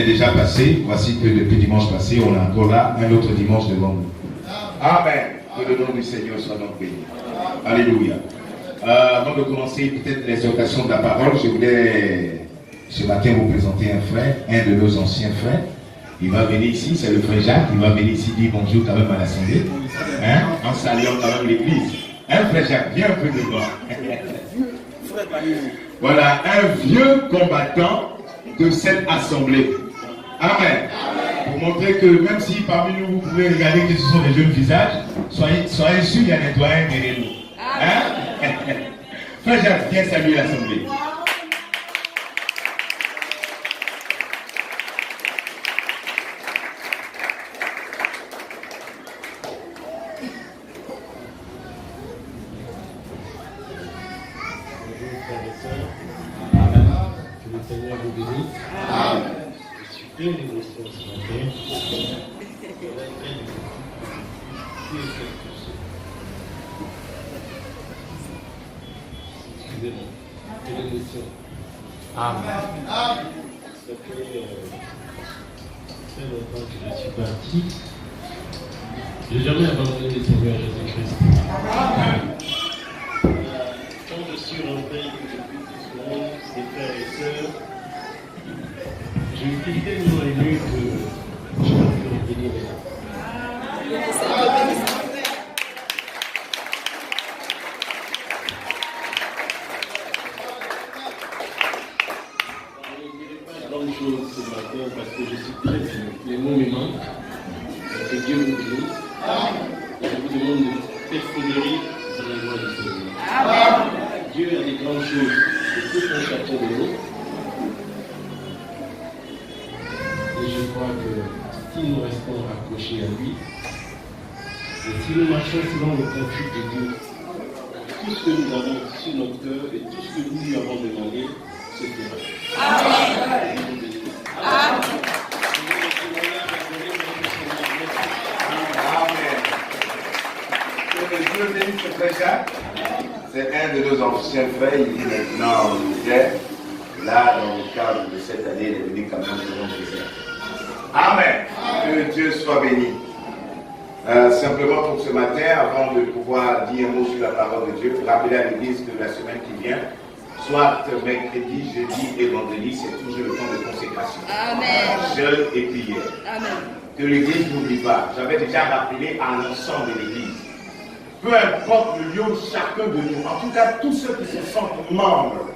déjà passé. Voici que depuis dimanche passé, on est encore là, un autre dimanche devant nous. Amen. Que le nom du Seigneur soit donc béni. Alléluia. Avant de commencer peut-être l'exhortation de la parole, je voulais ce matin vous présenter un frère, un de nos anciens frères. Il va venir ici, c'est le frère Jacques. Il va venir ici dire bonjour quand même à l'assemblée. Hein? En saluant quand même l'église. Hein, frère Jacques, viens un peu devant. Voilà, un vieux combattant de cette assemblée. Amen. Pour montrer que même si parmi nous, vous pouvez regarder que ce sont des jeunes visages, soyez sûrs qu'il y a des doyens derrière nous. Hein? Frère Jacques, viens saluer l'assemblée. Je n'ai jamais abandonné le Seigneur Jésus-Christ. Quand je suis rentré depuis tout ce monde, mes frères et sœurs, je me suis tellement ému que je n'ai plus béni maintenant. Je ne dirai pas grand-chose ce matin parce que je suis très ému. Les mots me manquent. Que Dieu vous bénisse. Je vous demande de persévérer dans la voie du Seigneur. Dieu a des grandes choses pour tout un chacun de nous. Et je crois que si nous restons accrochés à lui, et si nous marchons selon le principe de Dieu, tout ce que nous avons sur notre cœur et tout ce que nous lui avons demandé se fera. Amen. Amen. Que Dieu bénisse ce frère Jacques. C'est un de nos anciens frères. Il est maintenant en Niger. Là, dans le cadre de cette année, il est venu quand même selon Jésus. Amen. Que Dieu soit béni. Simplement pour ce matin, avant de pouvoir dire un mot sur la parole de Dieu, rappeler à l'église que la semaine qui vient, soit mercredi, jeudi et vendredi, c'est toujours le temps de consécration. Amen. Jeûne et prière. Amen. Que l'église n'oublie pas. J'avais déjà rappelé à l'ensemble de l'église. Peu importe le lieu où chacun de nous, en tout cas tous ceux qui se sentent membres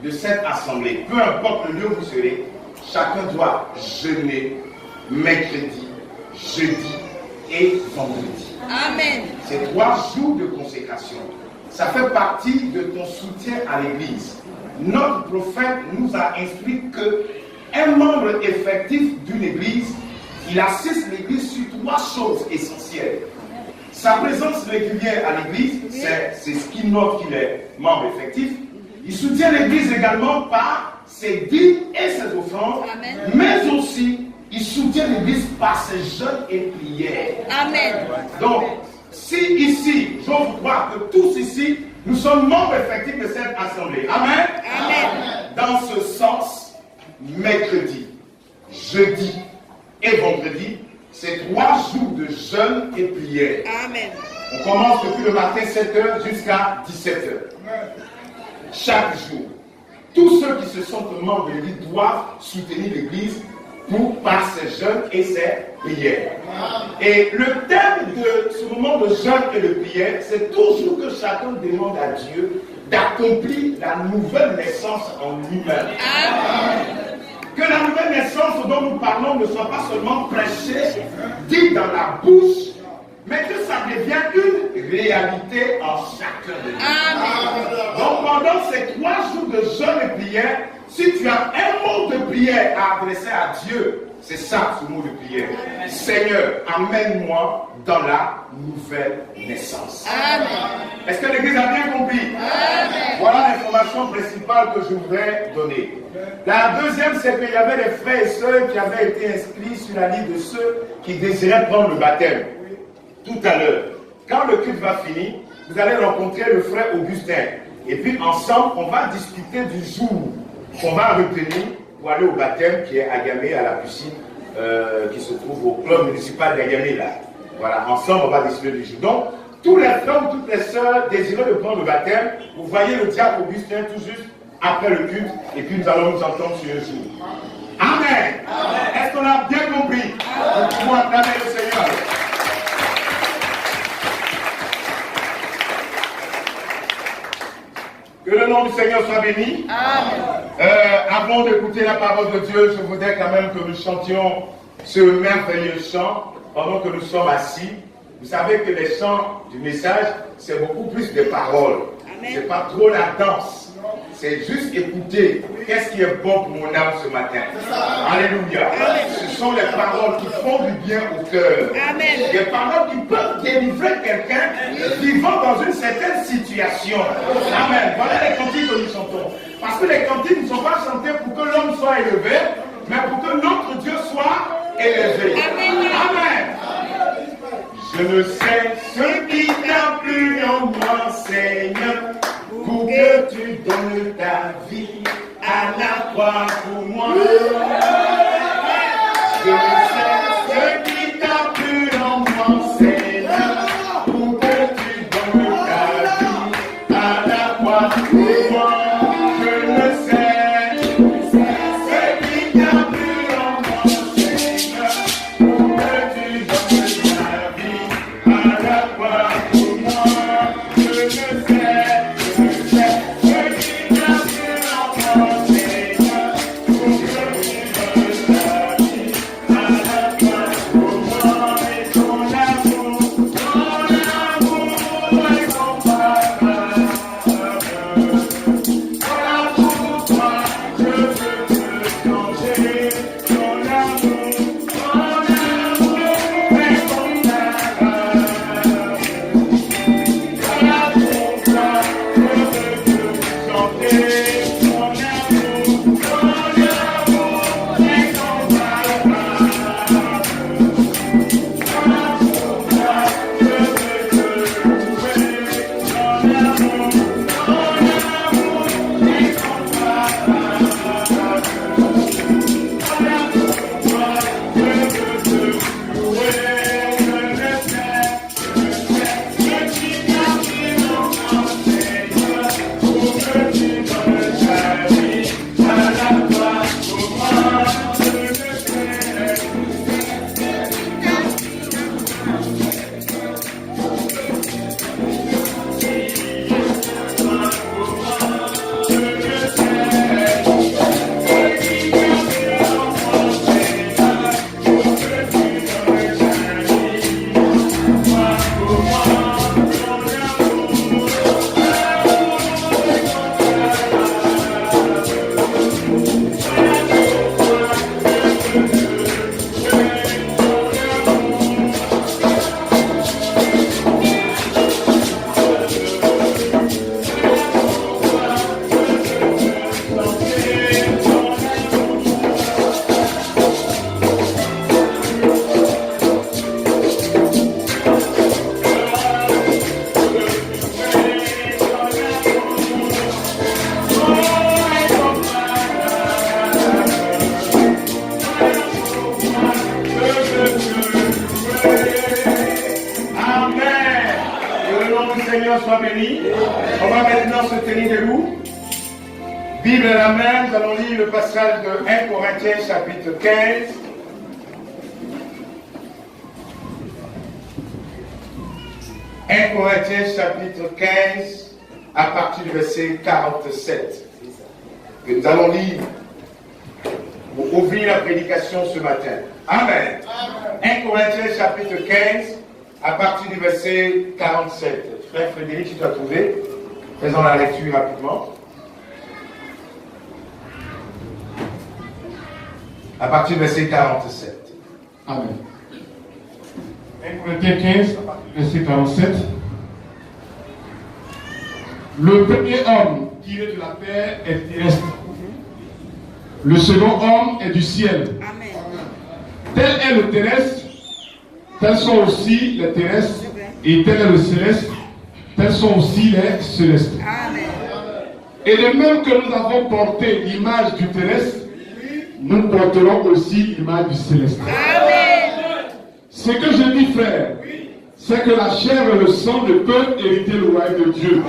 de cette assemblée, peu importe le lieu où vous serez, chacun doit jeûner mercredi, jeudi et vendredi. Amen. C'est 3 jours de consécration. Ça fait partie de ton soutien à l'église. Notre prophète nous a instruit que un membre effectif d'une église, il assiste l'église sur 3 choses essentielles. Sa présence régulière à l'église, c'est ce qui note qu'il est membre effectif. Il soutient l'église également par ses dîmes et ses offrandes, Amen. mais aussi il soutient l'église par ses jeûnes et prières. Amen. Donc, si ici, j'ose croire que tous ici, nous sommes membres effectifs de cette assemblée. Amen. Amen. Dans ce sens, mercredi, jeudi et vendredi, c'est 3 jours de jeûne et prière. Amen. On commence depuis le matin 7h jusqu'à 17h. Chaque jour. Tous ceux qui se sentent membres de l'église doivent soutenir l'église par ses jeûnes et ses prières. Et le thème de ce moment de jeûne et de prière, c'est toujours que chacun demande à Dieu d'accomplir la nouvelle naissance en lui-même. Que la nouvelle naissance dont nous parlons ne soit pas seulement prêchée, dite dans la bouche, mais que ça devienne une réalité en chacun de nous. Donc pendant ces 3 jours de jeûne et prière, si tu as un mot de prière à adresser à Dieu, c'est ça ce mot de prière. Seigneur, amène-moi dans la nouvelle naissance. Amen. Est-ce que l'Église a bien compris? Amen. Voilà l'information principale que je voudrais donner. La deuxième, c'est qu'il y avait des frères et sœurs qui avaient été inscrits sur la liste de ceux qui désiraient prendre le baptême. Tout à l'heure, quand le culte va finir, vous allez rencontrer le frère Augustin. Et puis ensemble, on va discuter du jour qu'on va retenir pour aller au baptême qui est à Yamé, à la piscine qui se trouve au club municipal d'Yamé là. Voilà, ensemble on va décider du jour. Donc, tous les frères ou toutes les sœurs désireux de prendre le baptême, vous voyez le diacre Augustin tout juste après le culte, et puis nous allons nous entendre sur un jour. Amen. Est-ce qu'on a bien compris? Nous pouvons acclamer le Seigneur. Que le nom du Seigneur soit béni. Amen. Avant d'écouter la parole de Dieu, je voudrais quand même que nous chantions ce merveilleux chant pendant que nous sommes assis. Vous savez que les chants du message, c'est beaucoup plus des paroles. C'est pas trop la danse. C'est juste écouter qu'est-ce qui est bon pour mon âme ce matin. Alléluia. Ce sont les paroles qui font du bien au cœur. Amen. Des paroles qui peuvent délivrer quelqu'un vivant dans une certaine situation. Amen. Voilà les cantiques que nous chantons. Parce que les cantiques ne sont pas chantés pour que l'homme soit élevé, mais pour que notre Dieu soit élevé. Amen. Je ne sais ce qui t'a plu en moi, Seigneur, pour que tu donnes ta vie à la croix pour moi. Je ne sais ce qui t'a plu en moi, Seigneur, pour que tu donnes ta vie à la croix pour moi. Je ne sais ce qui t'a plu en moi, Seigneur, pour que tu donnes ta vie à la croix pour moi. Je ne sais. Soit béni. On va maintenant se tenir debout. Bible à la main, nous allons lire le passage de 1 Corinthiens chapitre 15. « 1 Corinthiens chapitre 15 à partir du verset 47. Que nous allons lire pour ouvrir la prédication ce matin. Amen. 1 Corinthiens chapitre 15 à partir du verset 47. Frère Frédéric, si tu as trouvé, faisons la lecture rapidement. À partir du verset 47. Amen. 1 Corinthiens 15, verset 47. Le premier homme tiré de la terre est terrestre. Le second homme est du ciel. Amen. Tel est le terrestre, tels sont aussi les terrestres, et tel est le céleste, tels sont aussi les célestes. Amen. Et de même que nous avons porté l'image du terrestre, nous porterons aussi l'image du céleste. Ce que je dis, frère, c'est que la chair et le sang ne peuvent hériter le royaume de Dieu.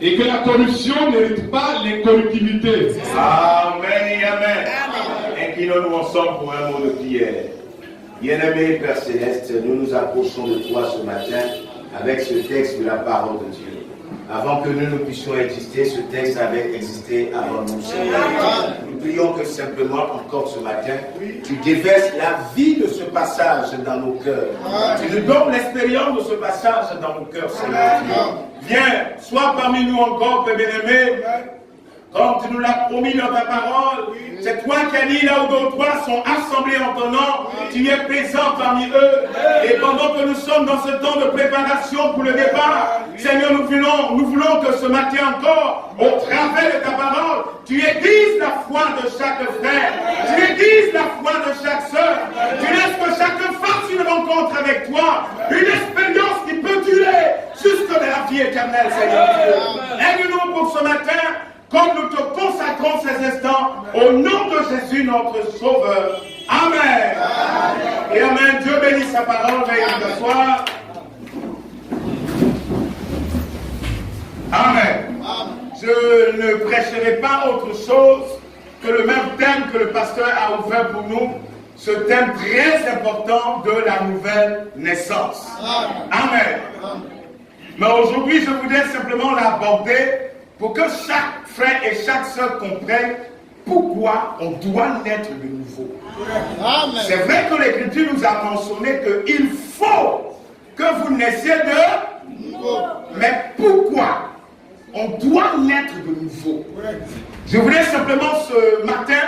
Et que la corruption n'hérite pas l'incorruptibilité. Amen et amen. Inclinons-nous ensemble pour un mot de prière. Bien-aimé Père Céleste, nous nous approchons de toi ce matin avec ce texte de la parole de Dieu. Avant que nous puissions exister, ce texte avait existé avant nous, Seigneur. Nous prions que simplement, encore ce matin, tu déverses la vie de ce passage dans nos cœurs. Tu nous donnes l'expérience de ce passage dans nos cœurs, Seigneur. Viens, sois parmi nous encore, Père bien-aimé. Comme tu nous l'as promis dans ta parole, c'est toi qui as dit là où d'autres toi sont assemblés en ton nom, tu es présent parmi eux. Et pendant que nous sommes dans ce temps de préparation pour le départ, Seigneur, nous voulons que ce matin encore, au travers de ta parole, tu aiguises la foi de chaque frère, tu aiguises la foi de chaque sœur, tu laisses que chacun fasse une rencontre avec toi, une expérience qui peut durer jusque dans la vie éternelle, Seigneur. Aide-nous pour ce matin. Comme nous te consacrons ces instants, au nom de Jésus, notre Sauveur. Amen. Et Amen. Dieu bénisse sa parole. Veuillez vous asseoir. Amen. Je ne prêcherai pas autre chose que le même thème que le pasteur a ouvert pour nous. Ce thème très important de la nouvelle naissance. Amen. Mais aujourd'hui, je voudrais simplement l'aborder pour que chaque frère et chaque sœur comprennent pourquoi on doit naître de nouveau. C'est vrai que l'Écriture nous a mentionné qu'il faut que vous naissiez de nouveau. Mais pourquoi on doit naître de nouveau? Je voudrais simplement ce matin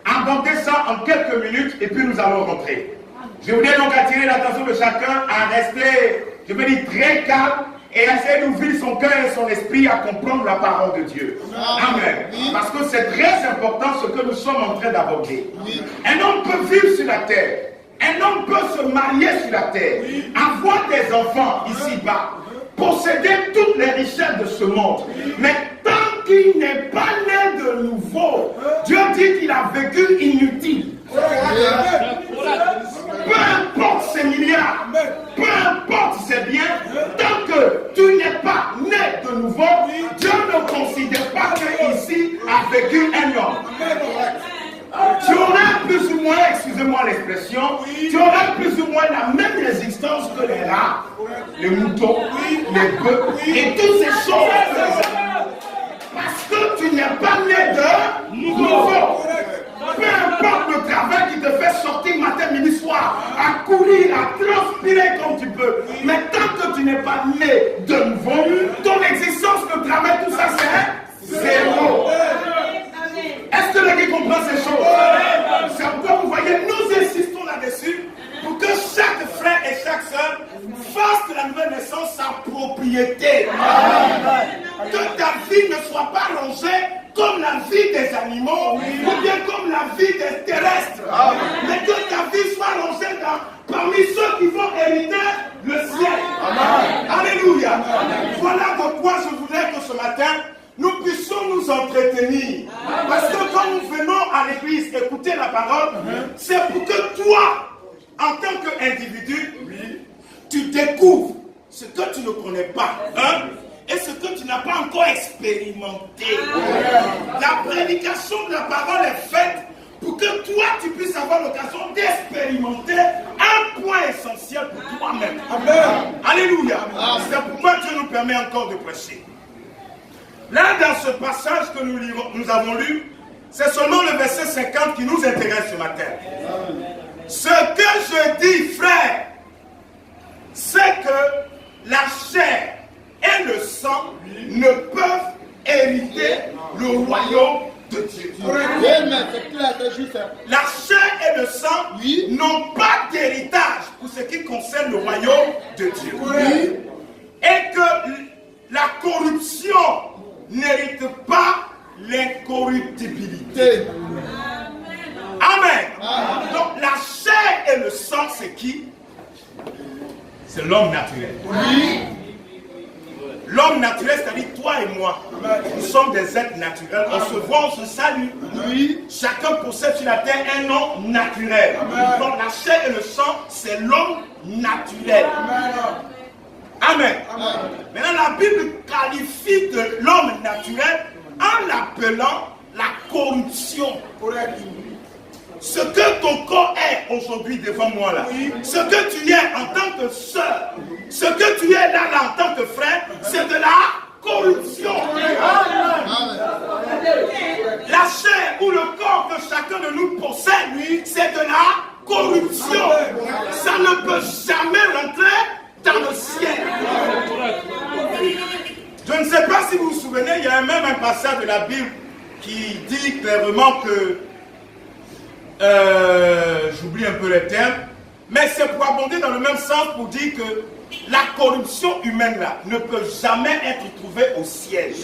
aborder ça en quelques minutes et puis nous allons rentrer. Je voudrais donc attirer l'attention de chacun à rester, je veux dire, très calme et essayer d'ouvrir son cœur et son esprit à comprendre la parole de Dieu. Amen. Parce que c'est très important ce que nous sommes en train d'aborder. Un homme peut vivre sur la terre. Un homme peut se marier sur la terre. Avoir des enfants ici-bas. Posséder toutes les richesses de ce monde. Mais tant qu'il n'est pas né de nouveau, Dieu dit qu'il a vécu inutile. Peu importe ses milliards, peu importe ses biens, tant que tu n'es pas né de nouveau, Dieu ne considère pas qu'ici a vécu un homme. Tu auras plus ou moins, excusez-moi l'expression, tu auras plus ou moins la même résistance que les rats, les moutons, les bœufs et toutes ces choses. Parce que tu n'es pas né de nouveau. Peu importe le travail qui te fait sortir matin, midi, soir, à courir, à transpirer comme tu peux. Mais tant que tu n'es pas né de nouveau, ton existence, le travail, tout ça, c'est zéro. Est-ce que l'église comprend ces choses? C'est pourquoi vous voyez, nous insistons là-dessus pour que chaque frère et chaque soeur fasse de la nouvelle naissance sa propriété. Que ta vie ne soit pas rongée comme la vie des animaux ou bien comme la vie des terrestres. Mais que ta vie soit rongée parmi ceux qui vont hériter le ciel. Alléluia. Voilà pourquoi je voulais que ce matin, nous puissions nous entretenir. Parce que quand nous venons à l'église écouter la parole, c'est pour que toi, en tant qu'individu, tu découvres ce que tu ne connais pas. Et ce que tu n'as pas encore expérimenté. La prédication de la parole est faite pour que toi, tu puisses avoir l'occasion d'expérimenter un point essentiel pour toi-même. Alléluia. C'est pourquoi Dieu nous permet encore de prêcher. Là, dans ce passage que nous avons lu, c'est seulement le verset 50 qui nous intéresse ce matin. Ce que je dis, frère, c'est que la chair et le sang ne peuvent hériter le royaume de Dieu. La chair et le sang n'ont pas d'héritage pour ce qui concerne le royaume de Dieu. Et que la corruption n'hérite pas l'incorruptibilité. Amen. Donc la chair et le sang, c'est qui? C'est l'homme naturel. L'homme naturel, c'est-à-dire toi et moi. Nous sommes des êtres naturels. On se voit, on se salue. Chacun possède sur la terre un nom naturel. Donc la chair et le sang, c'est l'homme naturel. Amen. Maintenant, la Bible qualifie de l'homme naturel en l'appelant la corruption. Ce que ton corps est aujourd'hui devant moi là, ce que tu es en tant que sœur, ce que tu es là en tant que frère, c'est de la corruption. La chair ou le corps que chacun de nous possède, c'est de la corruption. Ça ne peut jamais rentrer dans le ciel. Je ne sais pas si vous vous souvenez, il y a même un passage de la Bible qui dit clairement que j'oublie un peu les termes, mais c'est pour abonder dans le même sens pour dire que la corruption humaine là ne peut jamais être trouvée au ciel.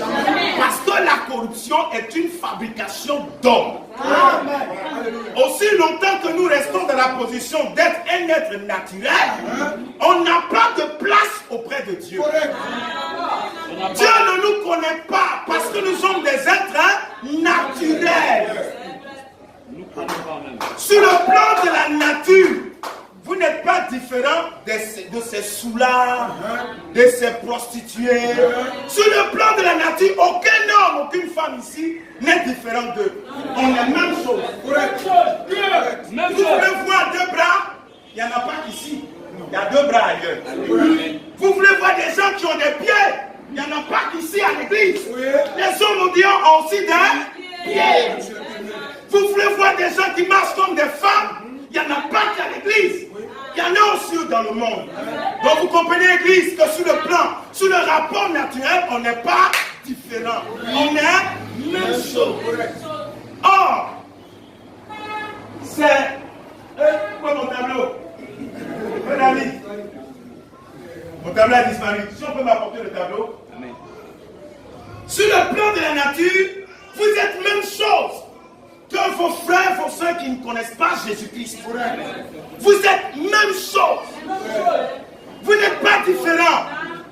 Parce que la corruption est une fabrication d'hommes. Aussi longtemps que nous restons dans la position d'être un être naturel, on n'a pas de place auprès de Dieu. Dieu ne nous connaît pas parce que nous sommes des êtres naturels. Sur le plan de la nature, vous n'êtes pas différent de ces soulards, de ces prostituées. Sur le plan de la nature, aucun homme, aucune femme ici n'est différent d'eux. On est même chose. Vous voulez voir deux bras? Il n'y en a pas ici. Il y a deux bras ailleurs. Vous voulez voir des gens qui ont des pieds? Il n'y en a pas ici à l'église. Les hommes ont aussi des pieds. Vous voulez voir des gens qui marchent comme des femmes? Il n'y en a pas qu'à l'église. Il y en a aussi dans le monde. Donc vous comprenez l'église que sur le plan, sur le rapport naturel, on n'est pas différent. On est même chose. Or, c'est... Pourquoi mon tableau? Mon ami. Mon tableau a disparu. Si on peut m'apporter le tableau. Amen. Sur le plan de la nature, vous êtes même chose que vos frères, vos soeurs qui ne connaissent pas Jésus-Christ. Vous êtes même chose. Vous n'êtes pas différents.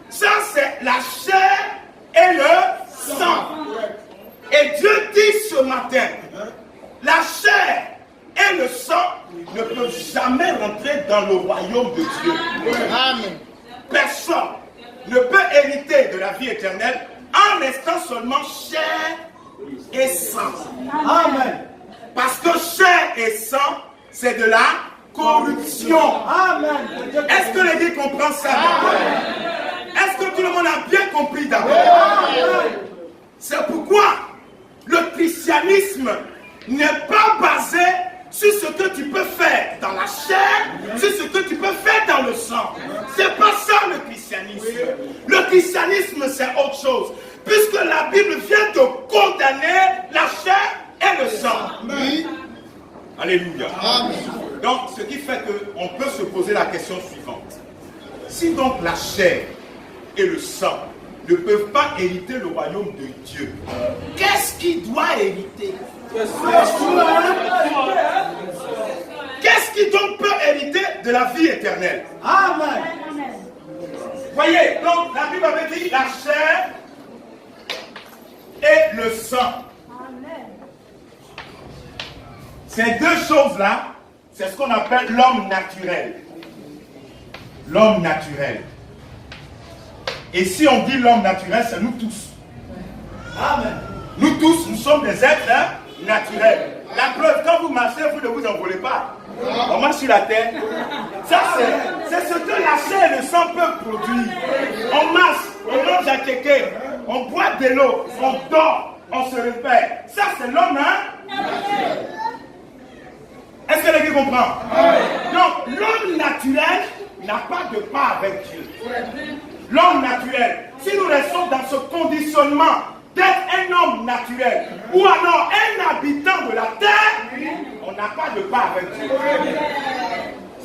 Ça, c'est la chair et le sang. Et Dieu dit ce matin, la chair et le sang ne peuvent jamais rentrer dans le royaume de Dieu. Amen. Personne ne peut hériter de la vie éternelle en restant seulement chair et sang. Amen. Parce que chair et sang, c'est de la corruption. Amen. Est-ce que l'Église comprend ça d'abord? Est-ce que tout le monde a bien compris d'abord? C'est pourquoi le christianisme n'est pas basé sur ce que tu peux faire dans la chair, sur ce que tu peux faire dans le sang. C'est pas ça le christianisme. Le christianisme, c'est autre chose. Puisque la Bible vient de condamner la chair et le sang. Oui. Alléluia. Amen. Donc, ce qui fait qu'on peut se poser la question suivante. Si donc la chair et le sang ne peuvent pas hériter le royaume de Dieu, qu'est-ce qui doit hériter? Qu'est-ce qui donc peut hériter de la vie éternelle? Amen. Voyez, donc la Bible avait dit la chair et le sang. Ces deux choses-là, c'est ce qu'on appelle l'homme naturel. L'homme naturel. Et si on dit l'homme naturel, c'est nous tous. Amen. Nous tous, nous sommes des êtres naturels. La preuve, quand vous marchez, vous ne vous envolez pas. On marche sur la terre. Ça, c'est ce que la chair et le sang peuvent produire. On marche, on mange à kéké, on boit de l'eau, on dort, on se répète. Ça, c'est l'homme, hein? Est-ce que l'Église comprend? Donc, l'homme naturel n'a pas de part avec Dieu. L'homme naturel, si nous restons dans ce conditionnement d'être un homme naturel ou alors un habitant de la terre, on n'a pas de part avec Dieu.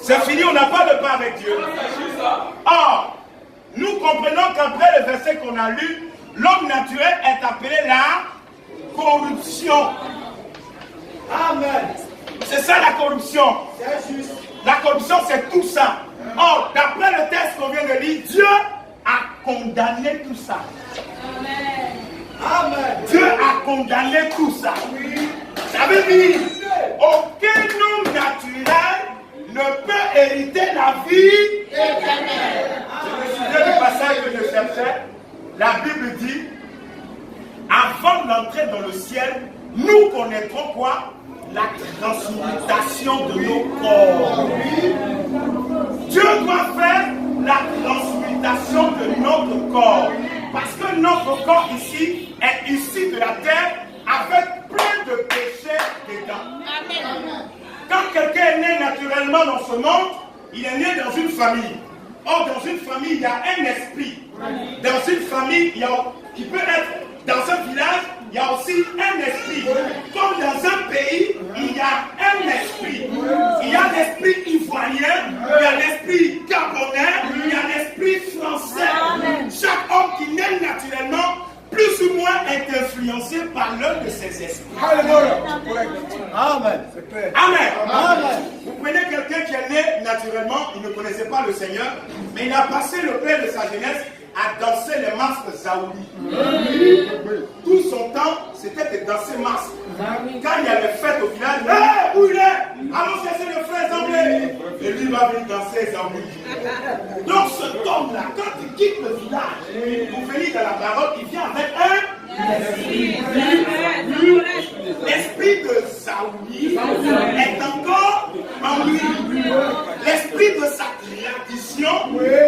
C'est fini, on n'a pas de part avec Dieu. Or, nous comprenons qu'après le verset qu'on a lu, l'homme naturel est appelé la corruption. Amen. C'est ça la corruption. La corruption, c'est tout ça. Or, d'après le texte qu'on vient de lire, Dieu a condamné tout ça. Dieu a condamné tout ça. Ça veut dire, aucun homme naturel ne peut hériter la vie éternelle. Je me souviens du passage que je cherchais. La Bible dit, avant d'entrer dans le ciel, nous connaîtrons quoi? La transmutation de nos corps. Dieu doit faire la transmutation de notre corps. Parce que notre corps ici est issu de la terre avec plein de péchés dedans. Quand quelqu'un est né naturellement dans ce monde, il est né dans une famille. Or, dans une famille, il y a un esprit. Dans une famille, qui peut être dans un village, il y a aussi un esprit. Comme dans un pays, il y a un esprit. Il y a l'esprit ivoirien, il y a l'esprit gabonais, il y a l'esprit français. Chaque homme qui naît naturellement, plus ou moins est influencé par l'un de ces esprits. Amen. Amen. Vous prenez quelqu'un qui est né naturellement, il ne connaissait pas le Seigneur, mais il a passé le père de sa jeunesse à danser les masques zaouli. Tout son temps, c'était de danser masques. Quand il y a les fêtes au village, hey, où il est? Allons chercher le frère Zamblé. Et lui va venir danser zaouli. Donc cet homme-là, quand il quitte le village, pour venir dans la parole, il vient avec l'esprit de Saouli est encore en lui. L'esprit de sa tradition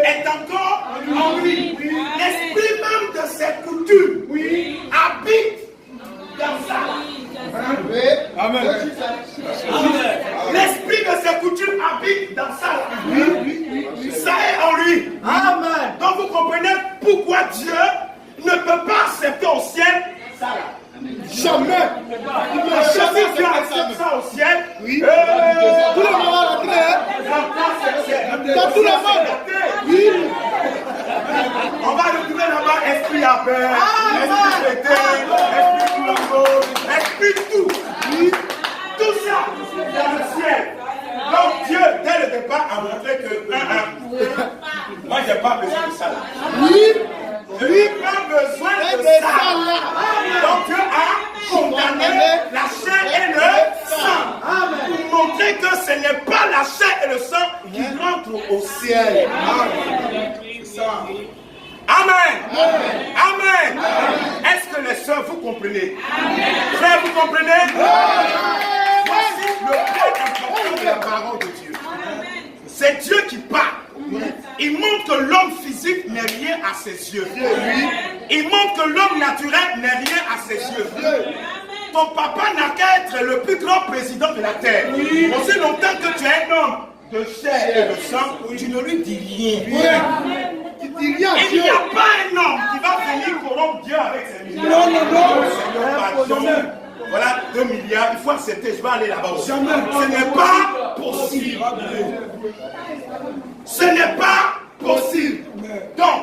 est encore en lui. L'esprit même de ses coutumes habite dans ça. Amen. L'esprit de ses coutumes habite dans ça. Ça est en lui. Amen. Donc vous comprenez pourquoi Dieu ne peut pas accepter au ciel ça là. Jamais. Jamais Dieu accepte ça au ciel. Oui. Tout le monde va rentrer. Dans tout le monde. Oui. On va retrouver là-bas esprit à paix, esprit d'été, esprit flambeau, esprit tout. Oui. Tout ça dans le ciel. Donc Dieu, dès le départ, a montré que moi, je n'ai pas besoin de ça là. Oui. Je n'ai pas besoin de ça. Donc Dieu a condamné la chair et le sang. Pour montrer que ce n'est pas la chair et le sang qui rentrent au ciel. Amen. Amen. Est-ce que les sœurs, vous comprenez? Frères, vous comprenez? Voici le point important de la parole de Dieu. C'est Dieu qui parle. Il montre que l'homme physique n'est rien à ses yeux. Il montre que l'homme naturel n'est rien à ses yeux. Ton papa n'a qu'à être le plus grand président de la terre. Aussi longtemps que tu es un homme de chair et de sang, tu ne lui dis rien. Il n'y a pas un homme qui va venir corrompre Dieu avec ses milliards. Non. Voilà 2 milliards, il faut accepter, je vais aller là-bas. Ce n'est pas possible. Ce n'est pas possible. Donc,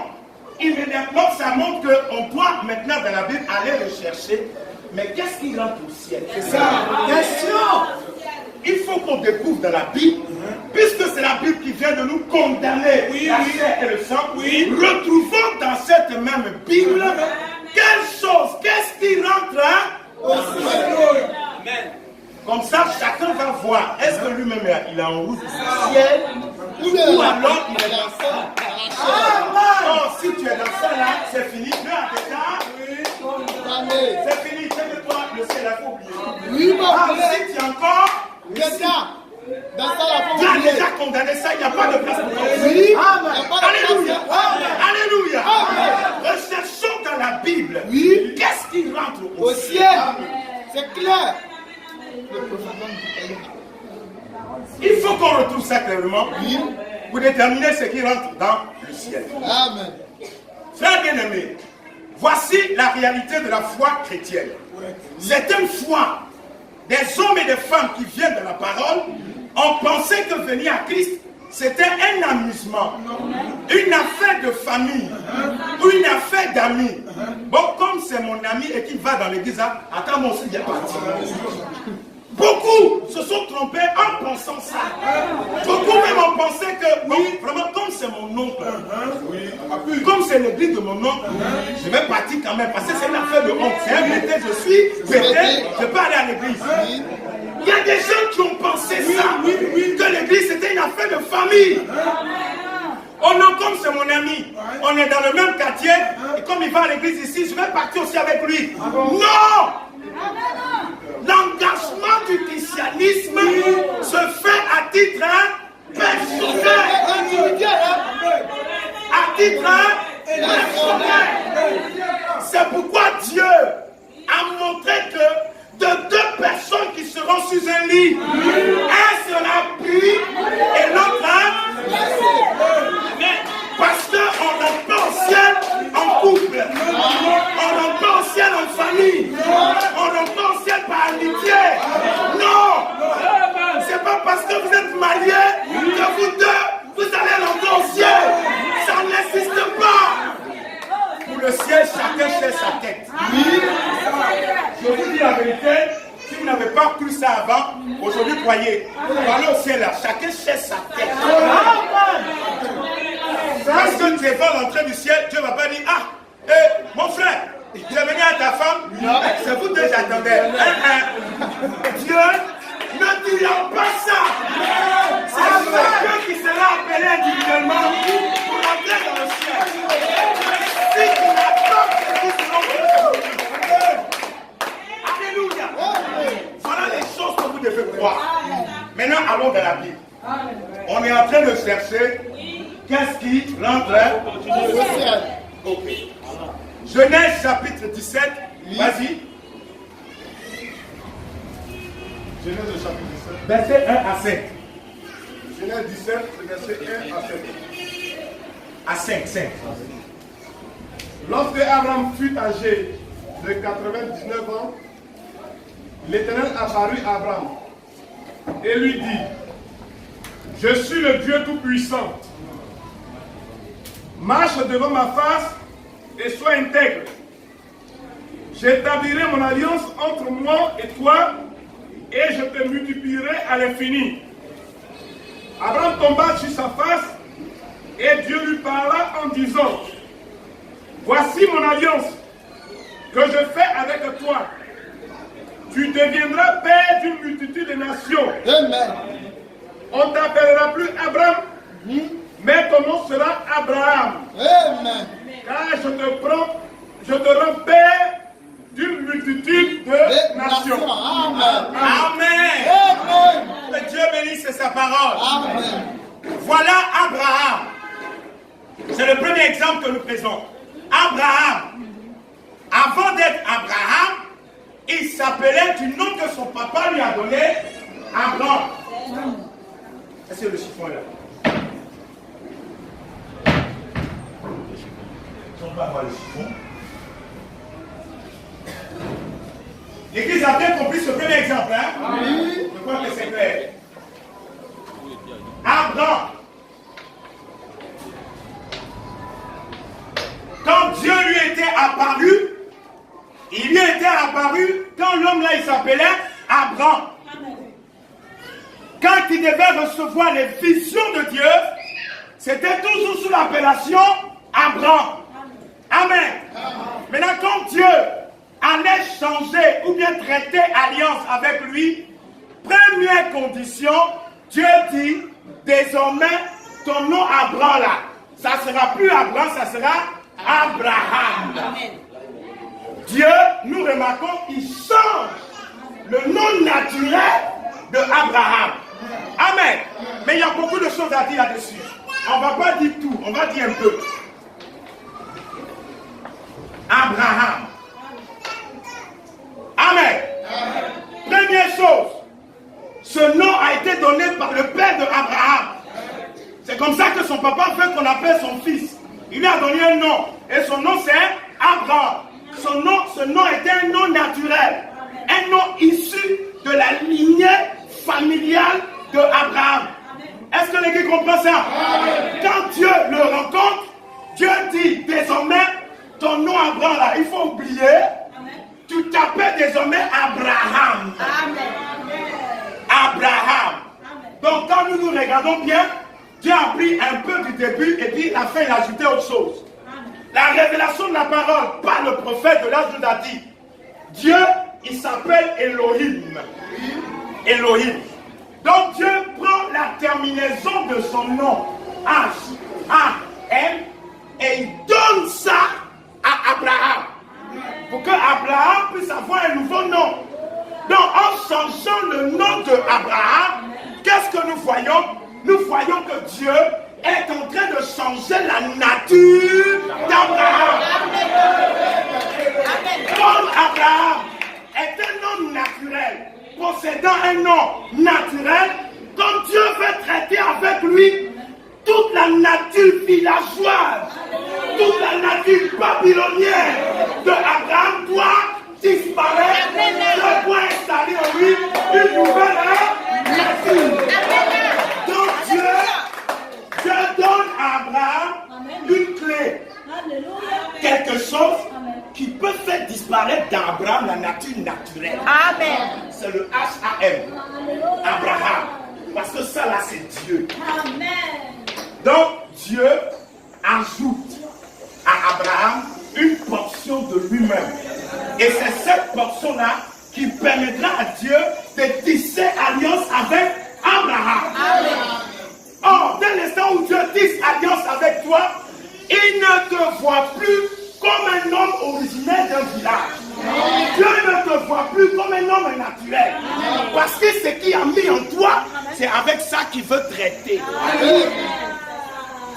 immédiatement, ça montre qu'on doit maintenant dans la Bible aller le chercher. Mais qu'est-ce qui rentre au ciel? C'est ça la question. Il faut qu'on découvre dans la Bible, puisque c'est la Bible qui vient de nous condamner la chair et le sang, retrouvons dans cette même Bible quelle chose, qu'est-ce qui rentre au ciel? Comme ça, chacun va voir, est-ce que lui-même il est en route du ciel ou alors il est dans ça? Oh, si tu es dans ça là, c'est fini, Dieu a déjà. C'est fini, c'est toi, le ciel a oublié. Si tu es encore. Dieu a déjà condamné ça, il n'y a pas de place pour toi. Alléluia. Alléluia. Recherchons dans la Bible. Qu'est-ce qui rentre au ciel? C'est clair. Il faut qu'on retrouve ça clairement pour déterminer ce qui rentre dans le ciel. Amen. Frères bien-aimés, voici la réalité de la foi chrétienne. C'est une foi. Des hommes et des femmes qui viennent de la parole ont pensé que venir à Christ, c'était un amusement, une affaire de famille, ou une affaire d'amis. Bon, comme c'est mon ami et qu'il va dans l'église, attends, moi aussi, il est parti. Beaucoup se sont trompés en pensant ça. Beaucoup même ont pensé que, bon, vraiment, comme c'est mon oncle, comme c'est l'église de mon oncle, je vais partir quand même, parce que c'est une affaire de honte. C'est un bêté, je suis bêté, je peux aller à l'église. Il y a des gens qui ont pensé ça, que l'église c'était une affaire de famille. Oh non, comme c'est mon ami, on est dans le même quartier, et comme il va à l'église ici, je vais partir aussi avec lui. Non! L'engagement du christianisme se fait à titre personnel. À titre personnel. C'est pourquoi Dieu a montré que de deux personnes qui seront sur un lit, un sera pris et l'autre parce qu'on rentre pas au ciel en couple, on rentre pas au ciel en famille, on rentre pas au ciel par amitié. Non, c'est pas parce que vous êtes mariés que vous deux, vous allez rentrer au ciel. Ça n'existe pas. Pour le ciel, chacun cherche sa tête. Je vous dis la vérité, si vous n'avez pas cru ça avant, aujourd'hui croyez. Vous allez au ciel là, chacun cherche sa tête. Parce que tu es pas l'entrée du ciel, Dieu ne va pas dire, ah, mon frère, tu es venu à ta femme, c'est vous deux j'attendais. Dieu ne dira pas ça. C'est chacun qui sera appelé individuellement pour entrer dans le ciel. Si tu n'attends que tu seras Alléluia. Voilà les choses que vous devez croire. Maintenant, allons vers la Bible. On est en train de chercher qu'est-ce qui rentre au ciel. Ok. Genèse chapitre 17. Vas-y. Genèse chapitre 17. Verset 1 à 5. Genèse 17, verset 1 à 5. À 5. Lorsque Abraham fut âgé de 99 ans, l'Éternel apparut à Abraham et lui dit, je suis le Dieu Tout-Puissant. Marche devant ma face et sois intègre. J'établirai mon alliance entre moi et toi et je te multiplierai à l'infini. Abraham tomba sur sa face et Dieu lui parla en disant, voici mon alliance que je fais avec toi. Tu deviendras père d'une multitude de nations. Amen. On ne t'appellera plus Abraham, mais ton nom sera Abraham. Amen. Car je te rends père d'une multitude de nations. Amen. Amen. Amen. Que Dieu bénisse sa parole. Amen. Voilà Abraham. C'est le premier exemple que nous faisons. Abraham. Avant d'être Abraham, il s'appelait du nom que son papa lui a donné, Abraham. Est-ce que le chiffon est là? On va voir le chiffon. L'Église a bien compris ce premier exemple. Hein? Oui. Je crois que c'est clair. Abraham. Quand Dieu lui était apparu, il lui était apparu quand l'homme là il s'appelait Abraham. Quand il devait recevoir les visions de Dieu, c'était toujours sous l'appellation Abraham. Amen. Maintenant, quand Dieu allait changer ou bien traiter alliance avec lui, première condition, Dieu dit, désormais, ton nom Abraham là, ça ne sera plus Abraham, ça sera Abraham. Amen. Dieu, nous remarquons, il change le nom naturel de Abraham. Amen. Mais il y a beaucoup de choses à dire là-dessus. On ne va pas dire tout, on va dire un peu. Abraham. Amen. Première chose, ce nom a été donné par le père de Abraham. C'est comme ça que son papa veut qu'on appelle son fils. Il lui a donné un nom. Et son nom c'est Abraham. Ce nom était un nom naturel. Un nom issu de la lignée familiale de Abraham. Est-ce que l'église comprend ça? Quand Dieu le rencontre, Dieu dit désormais, ton nom Abraham là, il faut oublier. Tu t'appelles désormais Abraham. Abraham. Donc quand nous regardons bien, Dieu a pris un peu du début et puis la fin il a ajouté autre chose. la révélation de la parole par le prophète de l'âge a dit, Dieu, il s'appelle Elohim. Elohim. Donc Dieu prend la terminaison de son nom, H-A-M, et il donne ça à Abraham. Pour que Abraham puisse avoir un nouveau nom. Donc en changeant le nom de Abraham, qu'est-ce que nous voyons? Nous voyons que Dieu est en train de changer la nature d'Abraham. Comme Abraham est un homme naturel, possédant un nom naturel, comme Dieu veut traiter avec lui toute la nature villageoise, toute la nature babylonienne de Abraham doit disparaître, Dieu doit installer en lui une nouvelle nature. Donc Dieu donne à Abraham une clé, quelque chose qui peut faire disparaître d'Abraham la nature naturelle. Amen. C'est le H-A-M, Abraham. Parce que ça là c'est Dieu. Amen. Donc Dieu ajoute à Abraham une portion de lui-même. Et c'est cette portion-là qui permettra à Dieu de tisser alliance avec Abraham. Or, dès l'instant où Dieu tisse alliance avec toi, il ne te voit plus comme un homme originaire d'un village. Dieu ne te voit plus comme un homme naturel. Parce que ce qu'il a mis en toi, c'est avec ça qu'il veut traiter.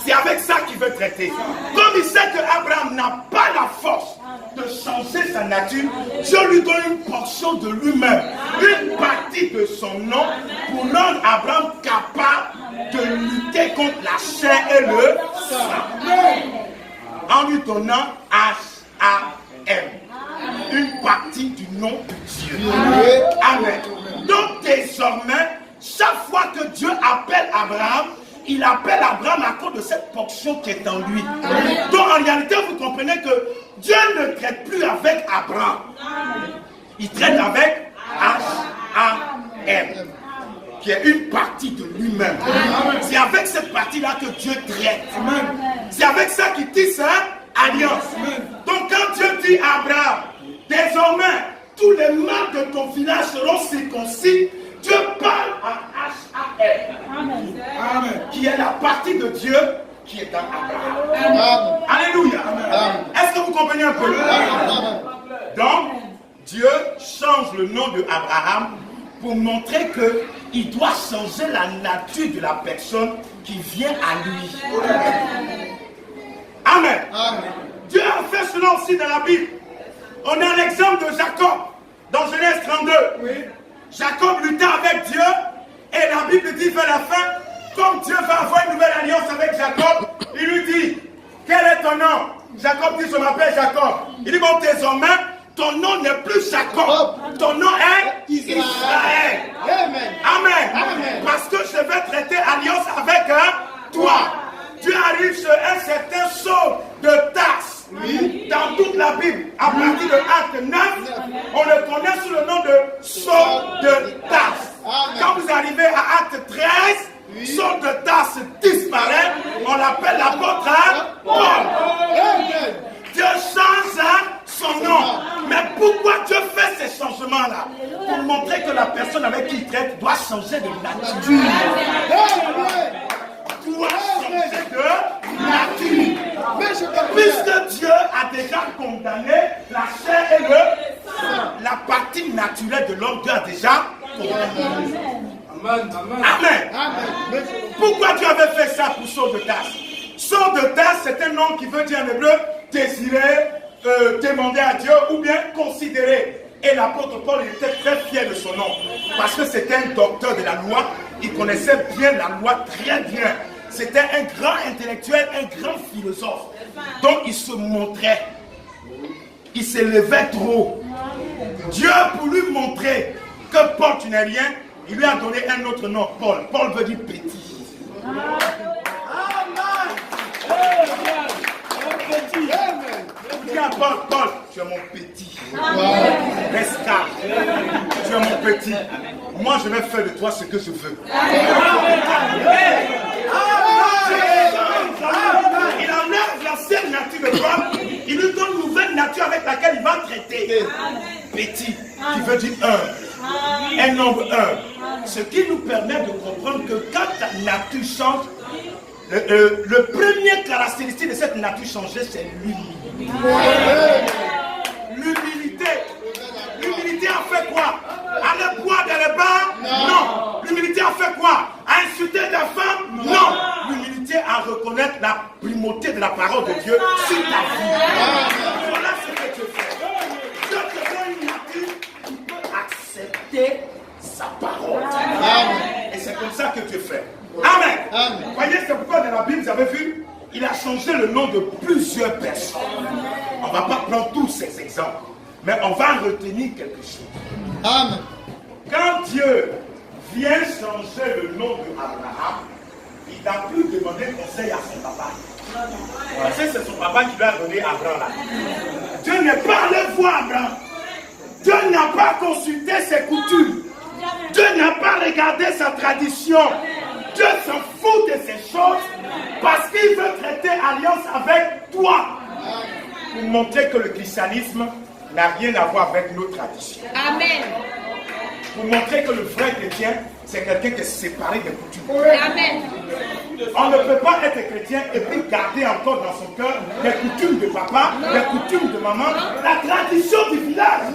C'est avec ça qu'il veut traiter. Comme il sait que Abraham n'a pas la force de changer sa nature, Dieu lui donne une portion de lui-même, une partie de son nom, pour rendre Abraham capable de lutter contre la chair et le sang. En lui donnant H-A-M, une partie du nom de Dieu. Amen. Donc désormais, chaque fois que Dieu appelle Abraham, il appelle Abraham à cause de cette portion qui est en lui. Donc en réalité, vous comprenez que Dieu ne traite plus avec Abraham. Il traite avec H-A-M, qui est une partie de lui-même. C'est avec cette partie-là que Dieu traite. C'est avec ça qu'il tisse alliance. Donc quand Dieu dit à Abraham, désormais, tous les mâles de ton village seront circoncis, Dieu parle à H-A-M, qui est la partie de Dieu qui est dans Abraham. Alléluia. Est-ce que vous comprenez un peu? Donc, Dieu change le nom de Abraham pour montrer qu'il doit changer la nature de la personne qui vient à lui. Amen. Dieu a fait cela aussi dans la Bible. On a l'exemple de Jacob dans Genèse 32. Jacob lutta avec Dieu et la Bible dit vers la fin, comme Dieu va avoir une nouvelle alliance avec Jacob, il lui dit, quel est ton nom? Jacob dit, je m'appelle Jacob. Il dit, bon, désormais, ton nom n'est plus Jacob, ton nom est Israël. Amen. Parce que je vais traiter alliance avec toi. Dieu arrive sur un certain Saul de Tarse. Dans toute la Bible, à partir de Acte 9, on le connaît sous le nom de Saul de Tarse. Quand vous arrivez à Acte 13, Saul de Tarse disparaît, on l'appelle l'apôtre Paul. Dieu change son nom. Mais pourquoi Dieu fait ces changements-là? Pour montrer que la personne avec qui il traite doit changer de nature. Doit changer de nature. Puisque Dieu a déjà condamné la chair et le sang, la partie naturelle de l'homme, Dieu a déjà condamné. Amen. Pourquoi Dieu avait fait ça pour Saul de Tarse? Saul de Tarse, c'est un nom qui veut dire en hébreu désirer, demander à Dieu ou bien considérer. Et l'apôtre Paul était très fier de son nom parce que c'était un docteur de la loi. Il connaissait bien la loi très bien. C'était un grand intellectuel, un grand philosophe. Donc il se montrait. Il s'élevait trop. Dieu, pour lui montrer que Paul, tu n'es rien, il lui a donné un autre nom, Paul. Paul veut dire petit. Dis à Paul, Paul, tu es mon petit. Reste calme. Tu es mon petit. Moi, je vais faire de toi ce que je veux. Il enlève l'ancienne nature de Paul Petit, qui veut dire un. Un nombre un. Ce qui nous permet de comprendre que quand ta nature change, le premier caractéristique de cette nature changée, c'est l'humilité. L'humilité. L'humilité a fait quoi? Aller boire dans les bars? Non. L'humilité a fait quoi? À insulter ta femme? Non. L'humilité à reconnaître la primauté de la parole de Dieu sur ta vie. Voilà ce que tu fais. Dieu te donne une nature qui peut accepter sa parole. Et c'est comme ça que tu fais. Amen. Vous voyez, c'est pourquoi dans la Bible, vous avez vu, il a changé le nom de plusieurs personnes. On ne va pas prendre tous ces exemples, mais on va retenir quelque chose. Amen. Quand Dieu vient changer le nom de Abraham, il n'a plus demandé conseil à son papa. Parce que c'est son papa qui lui a donné Abraham. Dieu n'est pas allé voir Abraham. Dieu n'a pas consulté ses coutumes. Dieu n'a pas regardé sa tradition. Dieu s'en fout de ces choses parce qu'il veut traiter alliance avec toi. Pour montrer que le christianisme n'a rien à voir avec nos traditions. Amen. Pour montrer que le vrai chrétien, c'est quelqu'un qui est séparé des coutumes. Amen. On ne peut pas être chrétien et puis garder encore dans son cœur les coutumes de papa, les coutumes de maman, la tradition du village.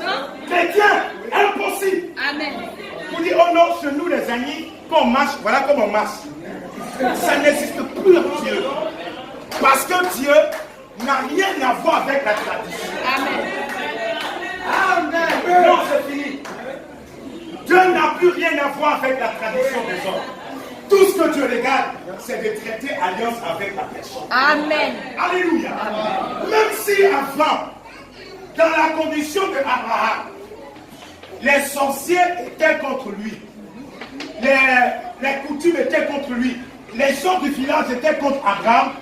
Chrétien, impossible. Amen. Vous dites, oh non, chez nous les amis, quand on marche, voilà comment on marche. Ça n'existe plus en Dieu. Parce que Dieu n'a rien à voir avec la tradition. Amen. Non, c'est fini. Dieu n'a plus rien à voir avec la tradition des hommes. Tout ce que Dieu regarde, c'est de traiter alliance avec la personne. Amen. Alléluia. Même si avant, dans la condition de Abraham, les sorciers étaient contre lui, les coutumes étaient contre lui, les gens du village étaient contre Abraham,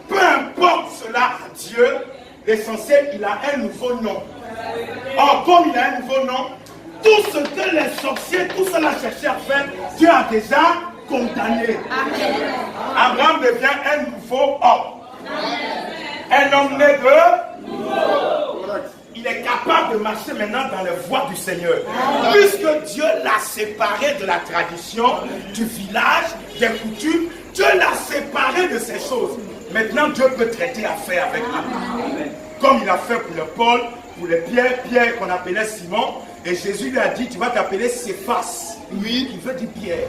peu importe cela à Dieu, l'essentiel, il a un nouveau nom. Or, comme il a un nouveau nom, tout ce que les sorciers, tout cela cherchaient à faire, Dieu a déjà condamné. Abraham devient un nouveau homme. Un homme né de nouveau. Il est capable de marcher maintenant dans les voies du Seigneur. Puisque Dieu l'a séparé de la tradition, du village, des coutumes, Dieu l'a séparé de ces choses. Maintenant, Dieu peut traiter affaire avec Abraham. Comme il a fait pour le Paul, pour les Pierre, Pierre qu'on appelait Simon. Et Jésus lui a dit, tu vas t'appeler Céphas. Oui, il veut dire Pierre.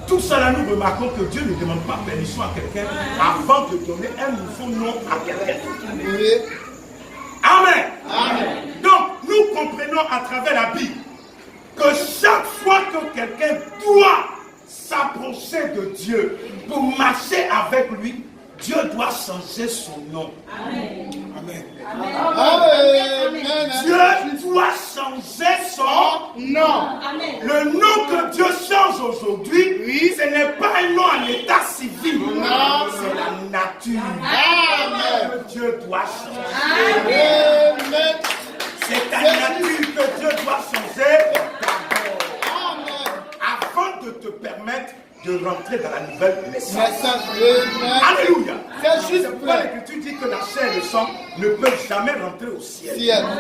Tout cela, nous remarquons que Dieu ne demande pas permission à quelqu'un avant de donner un nouveau nom à quelqu'un. Oui. Amen. Amen. Donc, nous comprenons à travers la Bible que chaque fois que quelqu'un doit s'approcher de Dieu pour marcher avec lui, Dieu doit changer son nom. Amen. Amen. Amen. Dieu doit changer son nom. Amen. Le nom que Dieu change aujourd'hui, oui, ce n'est pas un nom en état civil. Non, c'est la nature. Amen. Dieu doit changer. Amen. C'est ta nature que Dieu doit changer avant de te permettre de rentrer dans la nouvelle naissance. Alléluia. C'est pourquoi l'Écriture dit que la chair et le sang ne peuvent jamais rentrer au ciel.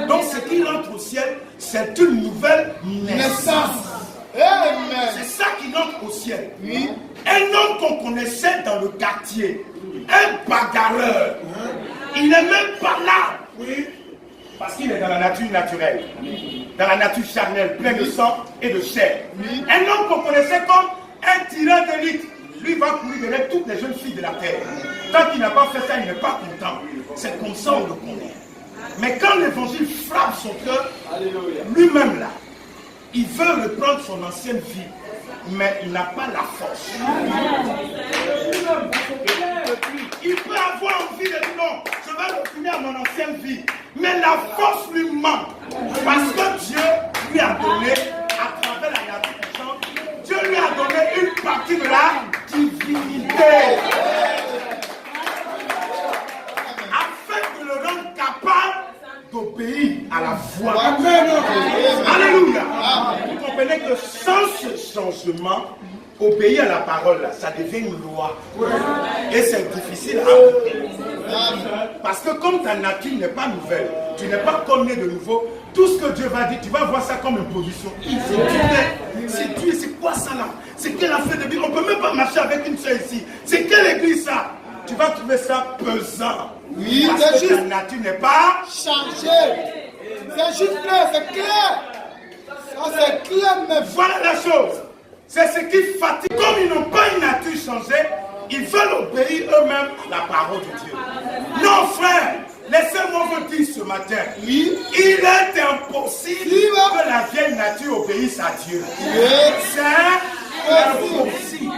Donc ce qui rentre au ciel, c'est une nouvelle naissance. C'est ça qui rentre au ciel. Oui. Un homme qu'on connaissait dans le quartier, un bagarreur, il n'est même pas là. Oui. Parce qu'il est dans la nature naturelle, dans la nature charnelle, plein de sang et de chair. Oui. Un homme qu'on connaissait comme un tireur d'élite, lui va courir derrière toutes les jeunes filles de la terre. Tant qu'il n'a pas fait ça, il n'est pas content. C'est comme ça on le connaît. Mais quand l'évangile frappe son cœur, lui-même là, il veut reprendre son ancienne vie, mais il n'a pas la force. Il peut avoir envie de dire non, je vais retourner à mon ancienne vie, mais la force lui manque. Parce que Dieu lui a donné, à travers la nature, Dieu lui a donné une partie de la divinité. Afin de le rendre capable d'obéir à la voix. Amen. Alléluia. Vous comprenez que sans ce changement, obéir à la parole, là, ça devient une loi. Et c'est difficile à appliquer. Parce que comme ta nature n'est pas nouvelle, tu n'es pas comme né de nouveau, tout ce que Dieu va dire, tu vas voir ça comme une position. C'est Dieu, c'est quoi ça là? C'est quelle affaire de vie? On ne peut même pas marcher avec une seule ici. C'est quelle église ça? Tu vas trouver ça pesant. Oui, parce c'est que ta juste. nature n'est pas Changer. C'est juste clair, c'est clair. Ça, c'est clair, mais Voilà la chose. C'est ce qui fatigue. Comme ils n'ont pas une nature changée, ils veulent obéir eux-mêmes à la parole de Dieu. Non, frère, laissez-moi vous dire ce matin. oui. Il est impossible que la vieille nature obéisse à Dieu. C'est impossible.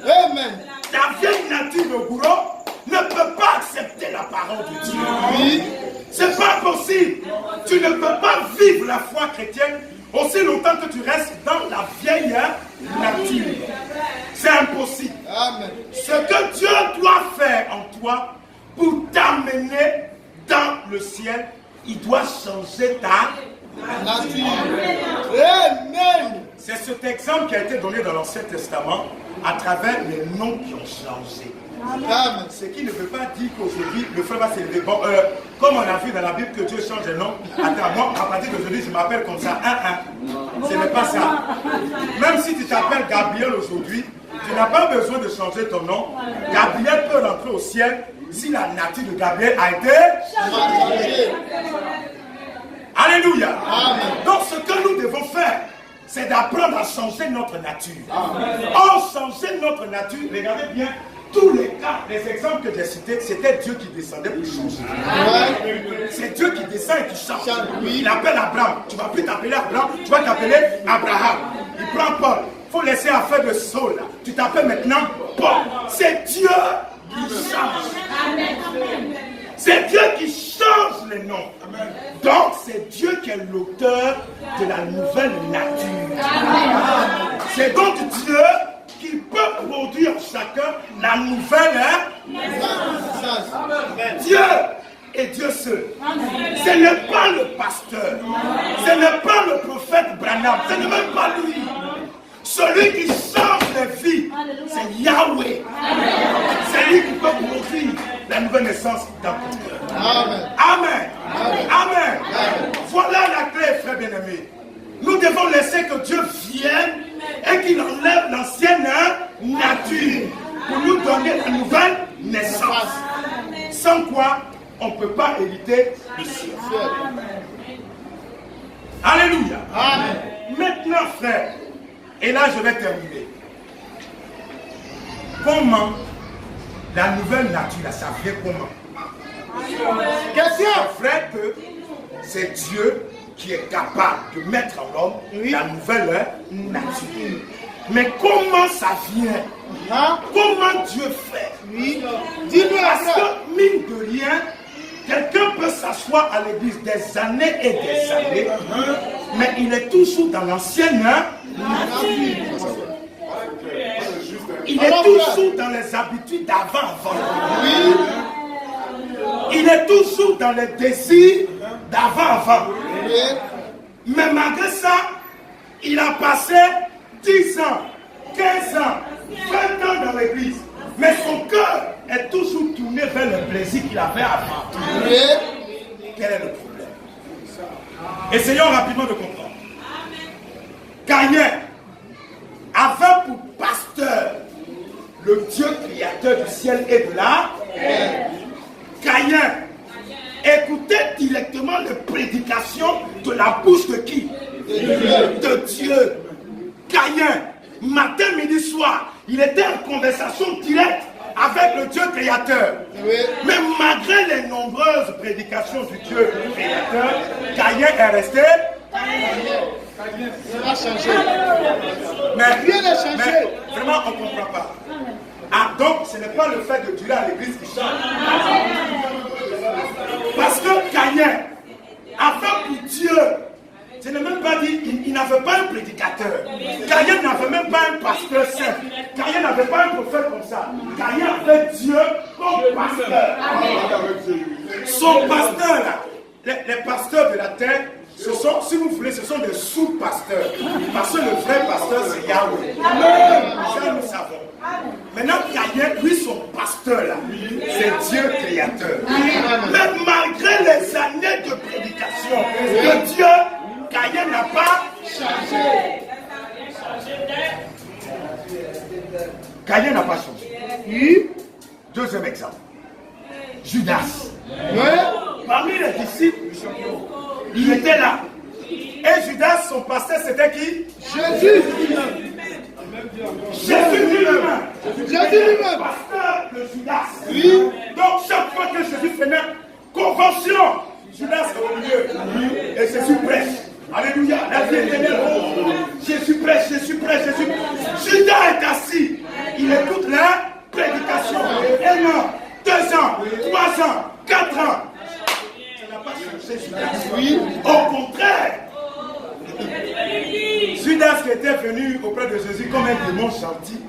Amen. La vieille nature de bourreau ne peut pas accepter la parole de Dieu. Oui. C'est pas possible. Tu ne peux pas vivre la foi chrétienne aussi longtemps que tu restes dans la vieille nature. C'est impossible. Amen. Ce que Dieu doit faire en toi pour t'amener dans le ciel, il doit changer ta Nature. Amen. C'est cet exemple qui a été donné dans l'Ancien Testament à travers les noms qui ont changé. Amen. Ce qui ne veut pas dire qu'aujourd'hui le frère va s'élever. Bon, comme on a vu dans la Bible que Dieu change les noms, attends, moi à partir d'aujourd'hui je m'appelle comme ça, Ce n'est pas ça. Même si tu t'appelles Gabriel aujourd'hui, tu n'as pas besoin de changer ton nom. Gabriel peut rentrer au ciel si la nature de Gabriel a été changée. Alléluia. Amen. Donc ce que nous devons faire, c'est d'apprendre à changer notre nature. En changer notre nature, regardez bien, tous les cas, les exemples que j'ai cités, c'était Dieu qui descendait pour changer. C'est Dieu qui descend et qui change. Il appelle Abraham. Tu ne vas plus t'appeler Abraham, tu vas t'appeler Abraham. Il prend Paul. Il faut laisser affaire de Saul. Tu t'appelles maintenant Paul. C'est Dieu qui change. C'est Dieu qui change les noms. Donc c'est Dieu qui est l'auteur de la nouvelle nature. C'est donc Dieu qui peut produire en chacun la nouvelle Dieu est Dieu seul. Ce n'est pas le pasteur, ce n'est pas le prophète Branham, ce n'est même pas lui. Celui qui change les vies, c'est Yahweh. C'est lui qui peut produire la nouvelle naissance dans ton cœur. Amen. Amen. Amen. Voilà la clé, frère bien-aimé. Nous devons laisser que Dieu vienne et qu'il enlève l'ancienne nature pour nous donner la nouvelle naissance. Sans quoi, on ne peut pas éviter le ciel. Alléluia. Amen. Maintenant, frère, et là je vais terminer. Comment la nouvelle nature, ça vient comment? Question. Frère, que c'est Dieu qui est capable de mettre en l'homme la nouvelle nature. Mais comment ça vient? Comment Dieu fait? Dis-nous Parce ça. que, mine de rien, quelqu'un peut s'asseoir à l'église des années et des années, mais il est toujours dans l'ancienne nature. Il est toujours dans les habitudes d'avant. Il est toujours dans les désirs d'avant. Mais malgré ça, il a passé 10 ans, 15 ans, 20 ans dans l'église. Mais son cœur est toujours tourné vers le plaisir qu'il avait avant. Quel est le problème? Essayons rapidement de comprendre. Caïn avait pour pasteur le Dieu créateur du ciel et de la terre. Caïn écoutait directement les prédications de la bouche de qui? De Dieu. Caïn, matin, midi, soir, il était en conversation directe avec le Dieu créateur. Mais malgré les nombreuses prédications du Dieu créateur, Caïn est resté. Ça va changer. Mais Rien n'a changé. mais vraiment, on ne comprend pas. Ah, donc ce n'est pas le fait de durer à l'église qui change. Parce que Caïn, avant pour Dieu, je n'ai même pas dit, il n'avait pas un prédicateur. Caïn n'avait même pas un pasteur saint. Caïn n'avait pas un prophète comme ça. Caïn avait Dieu comme pasteur. Son pasteur là, les pasteurs de la terre, ce sont, si vous voulez, ce sont des sous-pasteurs. Parce que le vrai pasteur, c'est Yahweh. Ça, nous savons. Maintenant, Caïn, lui, son pasteur, là, c'est Dieu créateur. Mais malgré les années de prédication, prédication que Dieu, Caïn n'a pas changé. Caïn n'a pas changé. Deuxième exemple. Judas. Parmi les disciples, il était là. Et Judas, son pasteur, c'était qui? Jésus. Jésus lui-même. Jésus lui-même. Pasteur de Judas. Oui. Donc chaque fois que Jésus faisait convention, Judas est au milieu. Et Jésus prêche. Alléluia. La vie éternelle. Jésus prêche, Jésus prêche, Jésus prêche. Judas est assis. Il écoute la prédication. 1 an, 2 ans, 3 ans, 4 ans. Ça n'a pas changé Judas. Oui. Au contraire. Judas qui était venu auprès de Jésus comme un démon gentil,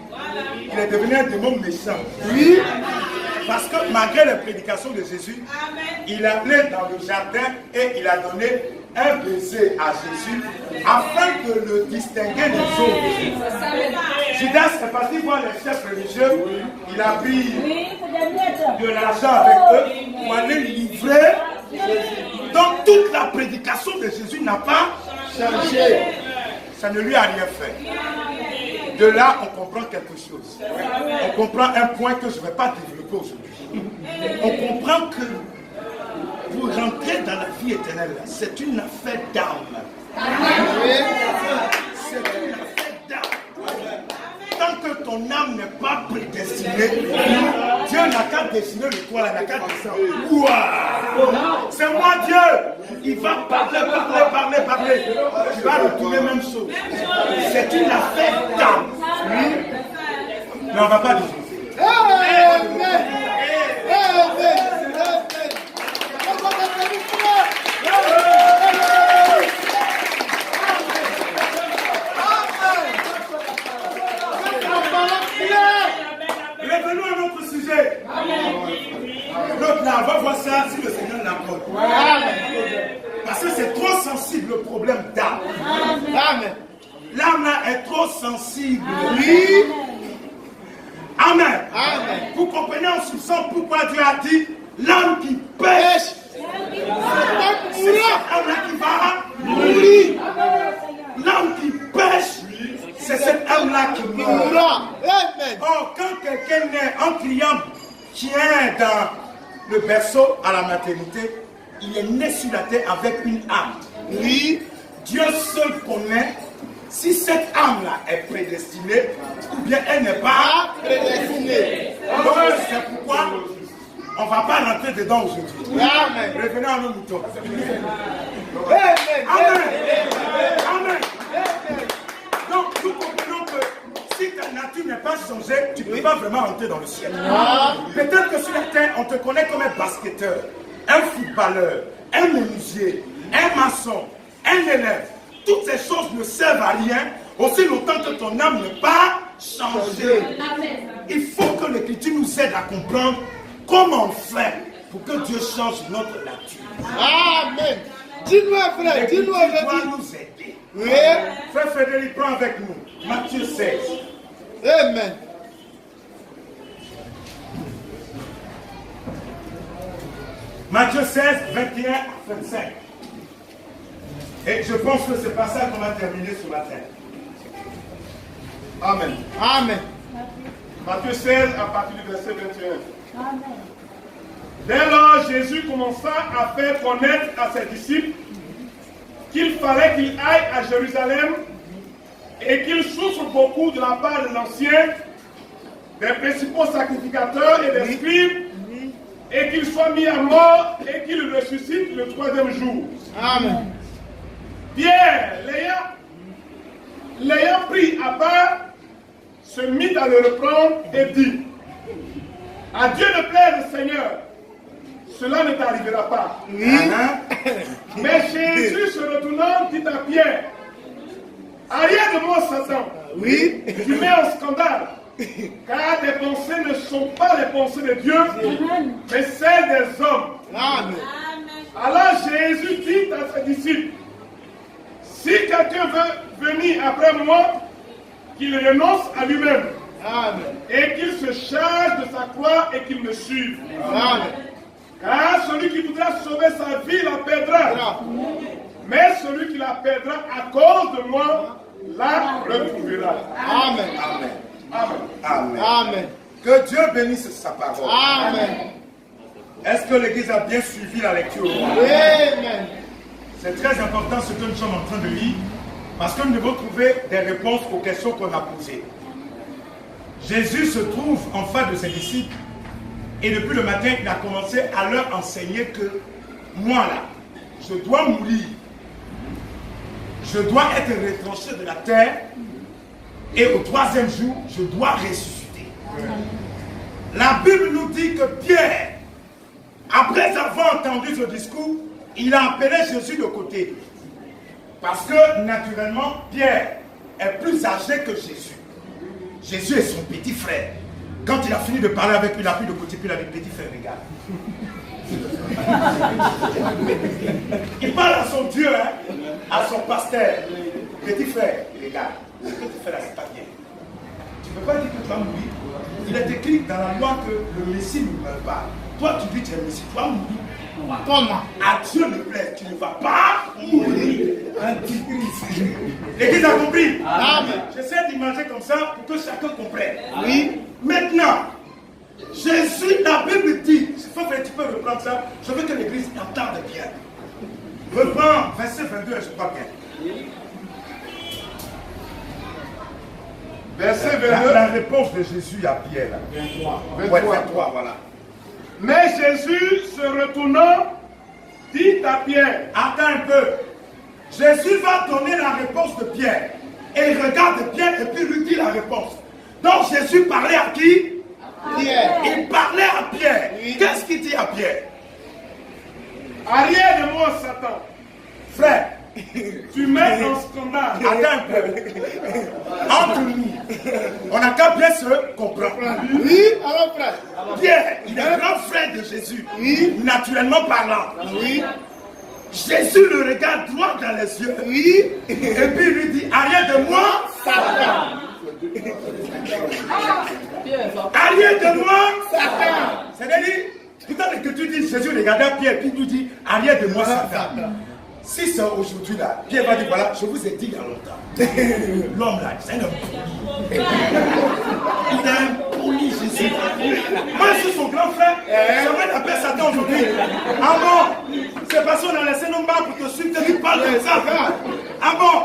il est devenu un démon méchant. Oui. Parce que malgré les prédications de Jésus, il a allé dans le jardin et il a donné un baiser à Jésus afin de le distinguer des autres. Judas est parti voir les chefs religieux, il a pris de l'argent avec eux pour aller livrer. Donc toute la prédication de Jésus n'a pas changé. Ça ne lui a rien fait. De là, on comprend quelque chose. On comprend un point que je ne vais pas développer aujourd'hui. On comprend que pour rentrer dans la vie éternelle, c'est une affaire d'âme. C'est une affaire d'âme. Tant que ton âme n'est pas prédestinée, Dieu n'a qu'à dessiner le toit, il n'a qu'à dessiner. Waouh! C'est moi Dieu! Il va parler. Tu vas retourner même chose. C'est une affaire d'âme. Mais on ne va pas dire. Revenons à notre sujet. L'autre là, on va voir ça si le Seigneur l'accorde. Parce que c'est trop sensible le problème d'âme. L'âme là est trop sensible. Oui. Amen. Vous comprenez en substance pourquoi Dieu a dit l'âme qui pêche. C'est cette âme là qui va mourir. L'âme qui pêche, c'est cette âme là qui mourra. Or, quand quelqu'un naît en criant tient dans le berceau à la maternité, il est né sur la terre avec une âme. Oui, Dieu seul connaît si cette âme-là est prédestinée ou bien elle n'est pas prédestinée. Donc, c'est pourquoi on ne va pas rentrer dedans aujourd'hui. Amen. Revenons à nos moutons. Amen. Amen. Donc, nous comprenons que si ta nature n'est pas changée, tu ne peux pas vraiment rentrer dans le ciel. Peut-être que sur la terre, on te connaît comme un basketteur, un footballeur, un menuisier, un maçon, un élève. Toutes ces choses ne servent à rien aussi longtemps que ton âme n'est pas changée. Il faut que l'Écriture nous aide à comprendre comment faire pour que Dieu change notre nature. Amen. Dis-nous, frère, dis-nous aujourd'hui. Nous aider. Oui. Frère Frédéric, prends avec nous Matthieu 16. Amen. Matthieu 16, 21 à 25. Et je pense que c'est pas ça qu'on va terminer sur la terre. Amen. Amen. Matthieu 16 à partir du verset 21. Amen. Dès lors, Jésus commença à faire connaître à ses disciples qu'il fallait qu'il aille à Jérusalem et qu'il souffre beaucoup de la part de l'ancien, des principaux sacrificateurs et des scribes, et qu'il soit mis à mort et qu'il ressuscite le 3e jour. Amen. Pierre, l'ayant pris à part, se mit à le reprendre et dit: à Dieu ne plaise, Seigneur, cela ne t'arrivera pas. Mais Jésus se retournant dit à Pierre: arrière de moi, Satan. Oui. Tu mets en scandale, car tes pensées ne sont pas les pensées de Dieu, mais celles des hommes. Amen. Alors Jésus dit à ses disciples: si quelqu'un veut venir après moi, qu'il renonce à lui-même. Amen. Et qu'il se charge de sa croix et qu'il me suive. Amen. Car celui qui voudra sauvé sa vie la perdra. Mais celui qui la perdra à cause de moi la retrouvera. Amen. Amen. Amen. Amen. Amen. Que Dieu bénisse sa parole. Amen. Est-ce que l'Église a bien suivi la lecture? Amen. C'est très important ce que nous sommes en train de lire, parce que nous devons trouver des réponses aux questions qu'on a posées. Jésus se trouve en face de ses disciples, et depuis le matin, il a commencé à leur enseigner que moi là, je dois mourir, je dois être retranché de la terre, et au troisième jour, je dois ressusciter. La Bible nous dit que Pierre, après avoir entendu ce discours, il a appelé Jésus de côté. Parce que, naturellement, Pierre est plus âgé que Jésus. Jésus est son petit frère. Quand il a fini de parler avec lui, il a pris de côté, puis il a dit, petit frère, regarde. Il parle à son Dieu, hein, à son pasteur. Petit frère, regarde, ce que tu fais là, c'est pas bien. Tu ne peux pas dire que tu vas mourir. Il est écrit dans la loi que le Messie ne meurt pas. Toi, tu dis que tu es Messie, tu vas mourir. Comment? À Dieu ne plaît, tu ne vas pas mourir. Antichrist. L'Église a compris. Amen. J'essaie d'imaginer comme ça pour que chacun comprenne. Oui. Maintenant, Jésus, la Bible dit, il faut que tu peux reprendre ça. Je veux que l'Église entende bien. Reprends verset 22, je crois bien. Verset 22. La réponse de Jésus à Pierre. 23. 23, voilà. Mais Jésus, se retournant, dit à Pierre, attends un peu. Jésus va donner la réponse de Pierre. Et il regarde Pierre et puis lui dit la réponse. Donc Jésus parlait à qui? Pierre. Il parlait à Pierre. Oui. Qu'est-ce qu'il dit à Pierre? Arrière de moi, Satan. Frère, tu mets en scandale. Attends un peu. Entre nous, on n'a qu'à bien se comprendre. Oui, alors frère. Pierre, il est grand frère de Jésus. Oui. Naturellement parlant. Oui. Jésus le regarde droit dans les yeux. Oui. Et puis il lui dit, arrière de moi, Satan. Arrière de moi, Satan. C'est-à-dire, peut-être que tu dis, Jésus regardait Pierre, puis il lui dit, arrière de moi, Satan. Si c'est aujourd'hui là, Pierre va dire, voilà, je vous ai dit il y a longtemps. L'homme là, c'est un impoli. Il est impoli, Jésus. Moi, je suis son grand frère. C'est vrai, il appelle Satan aujourd'hui. Ah bon? C'est parce qu'on a laissé nos mains pour te suivre, tu parles comme ça. Ah bon?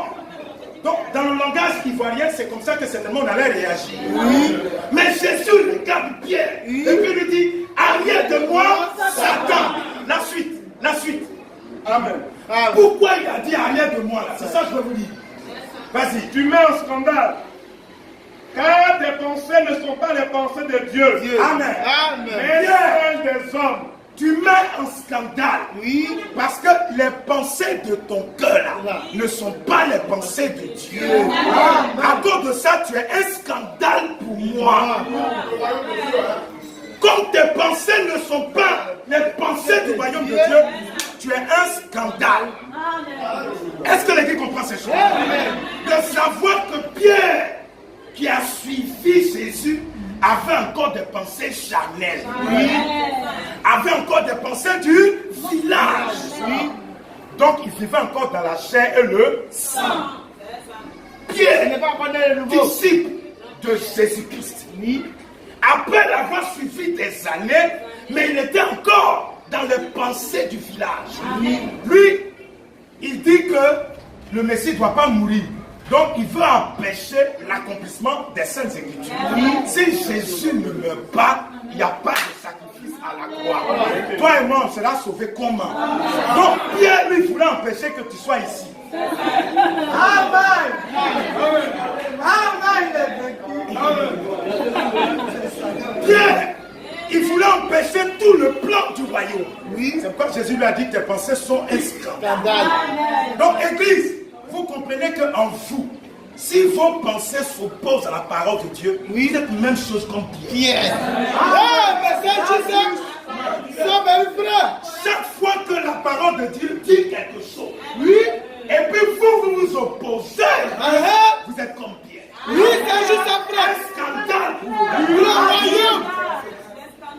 Donc, dans le langage ivoirien, c'est comme ça que certainement on allait réagir. Oui. Mais Jésus regarde Pierre. Oui. Et puis lui dit, arrière de moi, Satan. La suite, la suite. Amen. Pourquoi il a dit arrière de moi là? C'est ça que je veux vous dire. Vas-y. Tu mets en scandale. Car tes pensées ne sont pas les pensées de Dieu. Amen. Amen. Mais celles des hommes. Tu mets en scandale. Oui. Parce que les pensées de ton cœur là ne sont pas les pensées de Dieu. À cause de ça, tu es un scandale pour moi. Comme tes pensées ne sont pas les pensées du royaume de Dieu, tu es un scandale. Est-ce que l'Église comprend ces choses? De savoir que Pierre, qui a suivi Jésus, avait encore des pensées charnelles. Oui. Avait encore des pensées du village. Oui. Donc il vivait encore dans la chair et le sang. Pierre, disciple de Jésus-Christ. Oui. Après l'avoir suivi des années, mais il était encore dans les pensées du village. Oui. Lui, il dit que le Messie ne doit pas mourir. Donc il veut empêcher l'accomplissement des Saintes Écritures. Oui. Si Jésus ne meurt pas, il n'y a pas de sacrifice à la croix. Toi et moi, on sera sauvés comment? Donc Pierre lui voulait empêcher que tu sois ici. Amen. Amen. Pierre, il voulait empêcher tout le plan du royaume. Oui. C'est pourquoi Jésus lui a dit que tes pensées sont un scandale. Donc Église, vous comprenez qu'en vous, si vos pensées s'opposent à la parole de Dieu, oui, vous êtes la même chose comme Pierre. Chaque fois que la parole de Dieu dit quelque chose, oui, et puis vous vous opposez, vous êtes comme Pierre. Oui, c'est juste un scandale pour vous.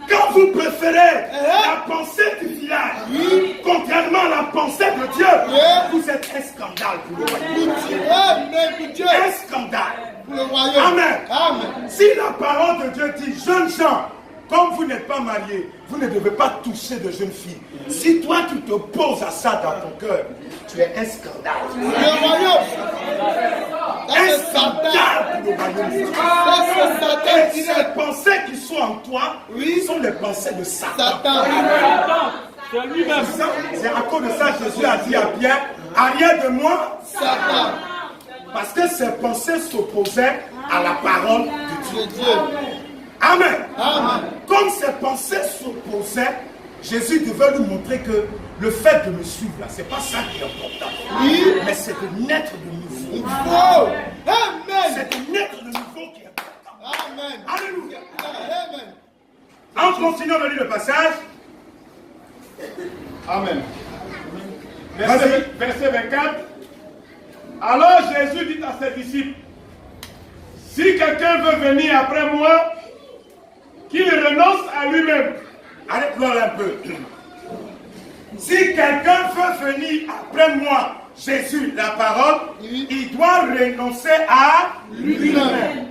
Quand vous préférez la pensée du village Oui. Contrairement à la pensée de Dieu, Oui. vous êtes un scandale pour le royaume. Amen pour Dieu. Un scandale. Pour le royaume. Amen. Amen. Si la parole de Dieu dit, jeunes gens, comme vous n'êtes pas mariés, vous ne devez pas toucher de jeunes filles. Si toi tu te poses à ça dans ton cœur, tu es un scandale. Le royaume. Un scandale pour le royaume. C'est Satan Et qui ces pensées qui sont en toi, Oui. sont les pensées de Satan. Satan. C'est à cause de ça que Jésus a dit à Pierre, arrière de moi, Satan. parce que ses pensées s'opposaient à la parole de Dieu. De Dieu. Amen. Amen. Comme ses pensées s'opposaient, Jésus devait lui montrer que le fait de me suivre là, c'est pas ça qui est important. Oui. Mais c'est de naître de Il nouveau. faut. Amen. C'est de naître de nouveau qui est important. Amen. Alléluia. Amen. En continuant de lire le passage, Amen. verset 24. Alors Jésus dit à ses disciples, si quelqu'un veut venir après moi, qu'il renonce à lui-même. Arrête-moi un peu. Si quelqu'un veut venir après moi, Jésus, la parole, il doit renoncer à lui-même.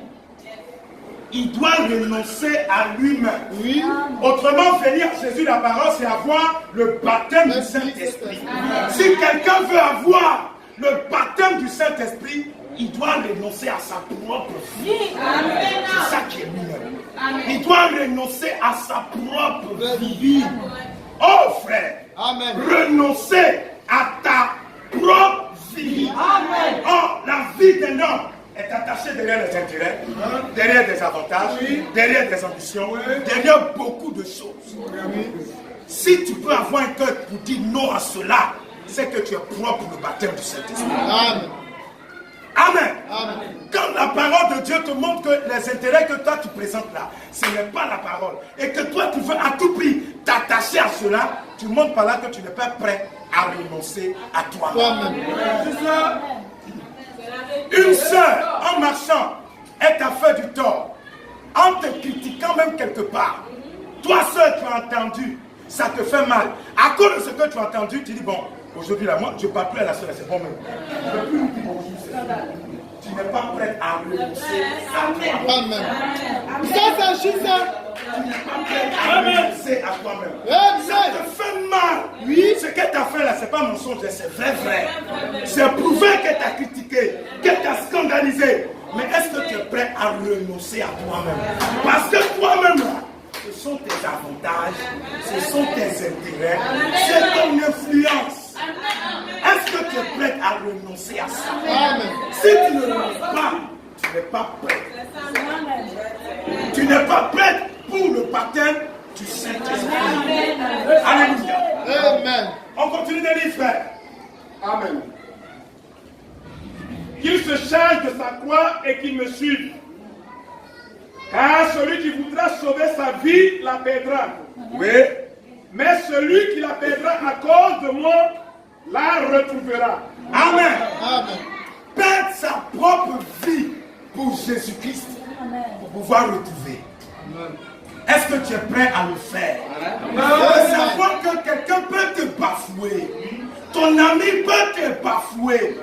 Il doit renoncer à lui-même. Oui. Autrement, venir à Jésus, la parole, c'est avoir le baptême du Saint-Esprit. Si quelqu'un veut avoir le baptême du Saint-Esprit, il doit renoncer à sa propre vie. C'est ça qui est lui-même. Il doit renoncer à sa propre vie. Oh frère, Amen. renoncer à ta propre vie. Amen. Oh, la vie d'un homme est attachée derrière les intérêts, derrière des avantages, derrière des ambitions, derrière beaucoup de choses. Si tu peux avoir un cœur pour dire non à cela, c'est que tu es propre pour le baptême du Saint-Esprit. Amen. Amen. Amen. Quand la parole de Dieu te montre que les intérêts que toi tu présentes là, ce n'est pas la parole, et que toi tu veux à tout prix t'attacher à cela, tu montres par là que tu n'es pas prêt à renoncer à toi-même. Une sœur, en marchant, elle t'a fait du tort, en te critiquant même quelque part. Toi seul, tu as entendu, ça te fait mal. À cause de ce que tu as entendu, tu dis, bon, aujourd'hui, là, moi, je ne parle plus à la sœur, c'est bon même. Je ne veux plus lui dire bonjour. Tu n'es pas prêt à renoncer à toi-même. Amen. Ça, c'est juste ça. Tu n'es pas prêt à renoncer à toi-même. Amen. Ça te fait mal. Oui. Ce qu'elle t'a fait là, c'est pas mensonge, c'est vrai. C'est prouvé qu'elle t'a critiqué, qu'elle t'a scandalisé. Mais est-ce que tu es prêt à renoncer à toi-même? Parce que toi-même là, ce sont tes avantages, ce sont tes intérêts, c'est ton influence. Est-ce que tu es prêt à renoncer à ça? Amen. Si tu ne renonces pas, tu n'es pas prêt. Tu n'es pas prêt pour le baptême du Saint-Esprit. Alléluia. Amen. On continue de lire, frère. Amen. Qu'il se charge de sa croix et qu'il me suive. Car celui qui voudra sauver sa vie la perdra. Oui. Mais celui qui la perdra à cause de moi la retrouvera. Amen. Amen. Perdre sa propre vie pour Jésus-Christ pour pouvoir retrouver. Est-ce que tu es prêt à le faire? Savoir que quelqu'un peut te bafouer. Ton ami peut te bafouer.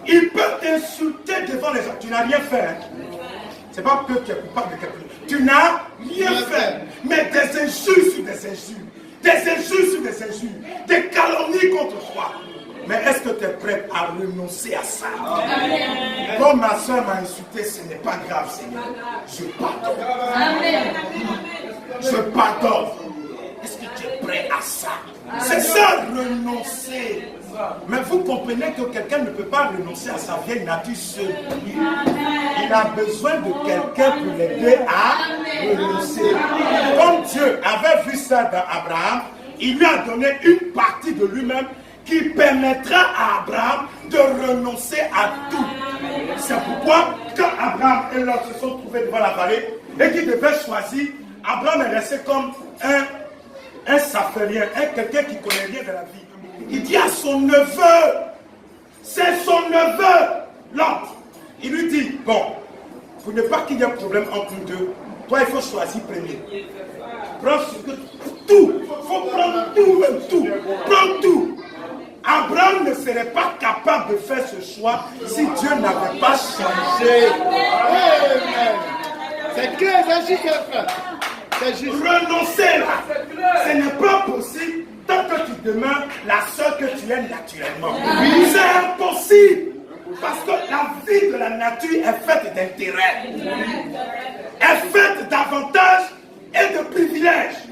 Il peut t'insulter devant les autres. Tu n'as rien fait. Hein? C'est pas que tu es coupable de quelque chose. Tu n'as rien fait. Mais des injures sur des injures. Des injures sur des injures. Des calomnies contre toi. Mais est-ce que tu es prêt à renoncer à ça? Comme ma soeur m'a insulté, ce n'est pas grave, Seigneur. Je pardonne. Je pardonne. Est-ce que tu es prêt à ça? C'est ça, renoncer. Mais vous comprenez que quelqu'un ne peut pas renoncer à sa vieille nature seul. Il a besoin de quelqu'un pour l'aider à renoncer. Comme Dieu avait vu ça dans Abraham, il lui a donné une partie de lui-même qui permettra à Abraham de renoncer à tout. C'est pourquoi, quand Abraham et Lot se sont trouvés devant la vallée et qu'ils devaient choisir, Abraham est resté comme un saphérien, quelqu'un qui connaît rien de la vie. Il dit à son neveu, c'est son neveu, Lot. Il lui dit, bon, pour ne pas qu'il y ait un problème entre nous deux, toi il faut choisir premier. Prends ce que tout. Il faut prendre tout, même tout. Prends tout. Abraham ne serait pas capable de faire ce choix si Dieu n'avait pas changé. Amen. C'est clair, c'est juste, frère. C'est juste. Renoncer là, ce n'est pas possible tant que tu demeures la seule que tu es naturellement. C'est impossible. Parce que la vie de la nature est faite d'intérêt, est faite d'avantages et de privilèges.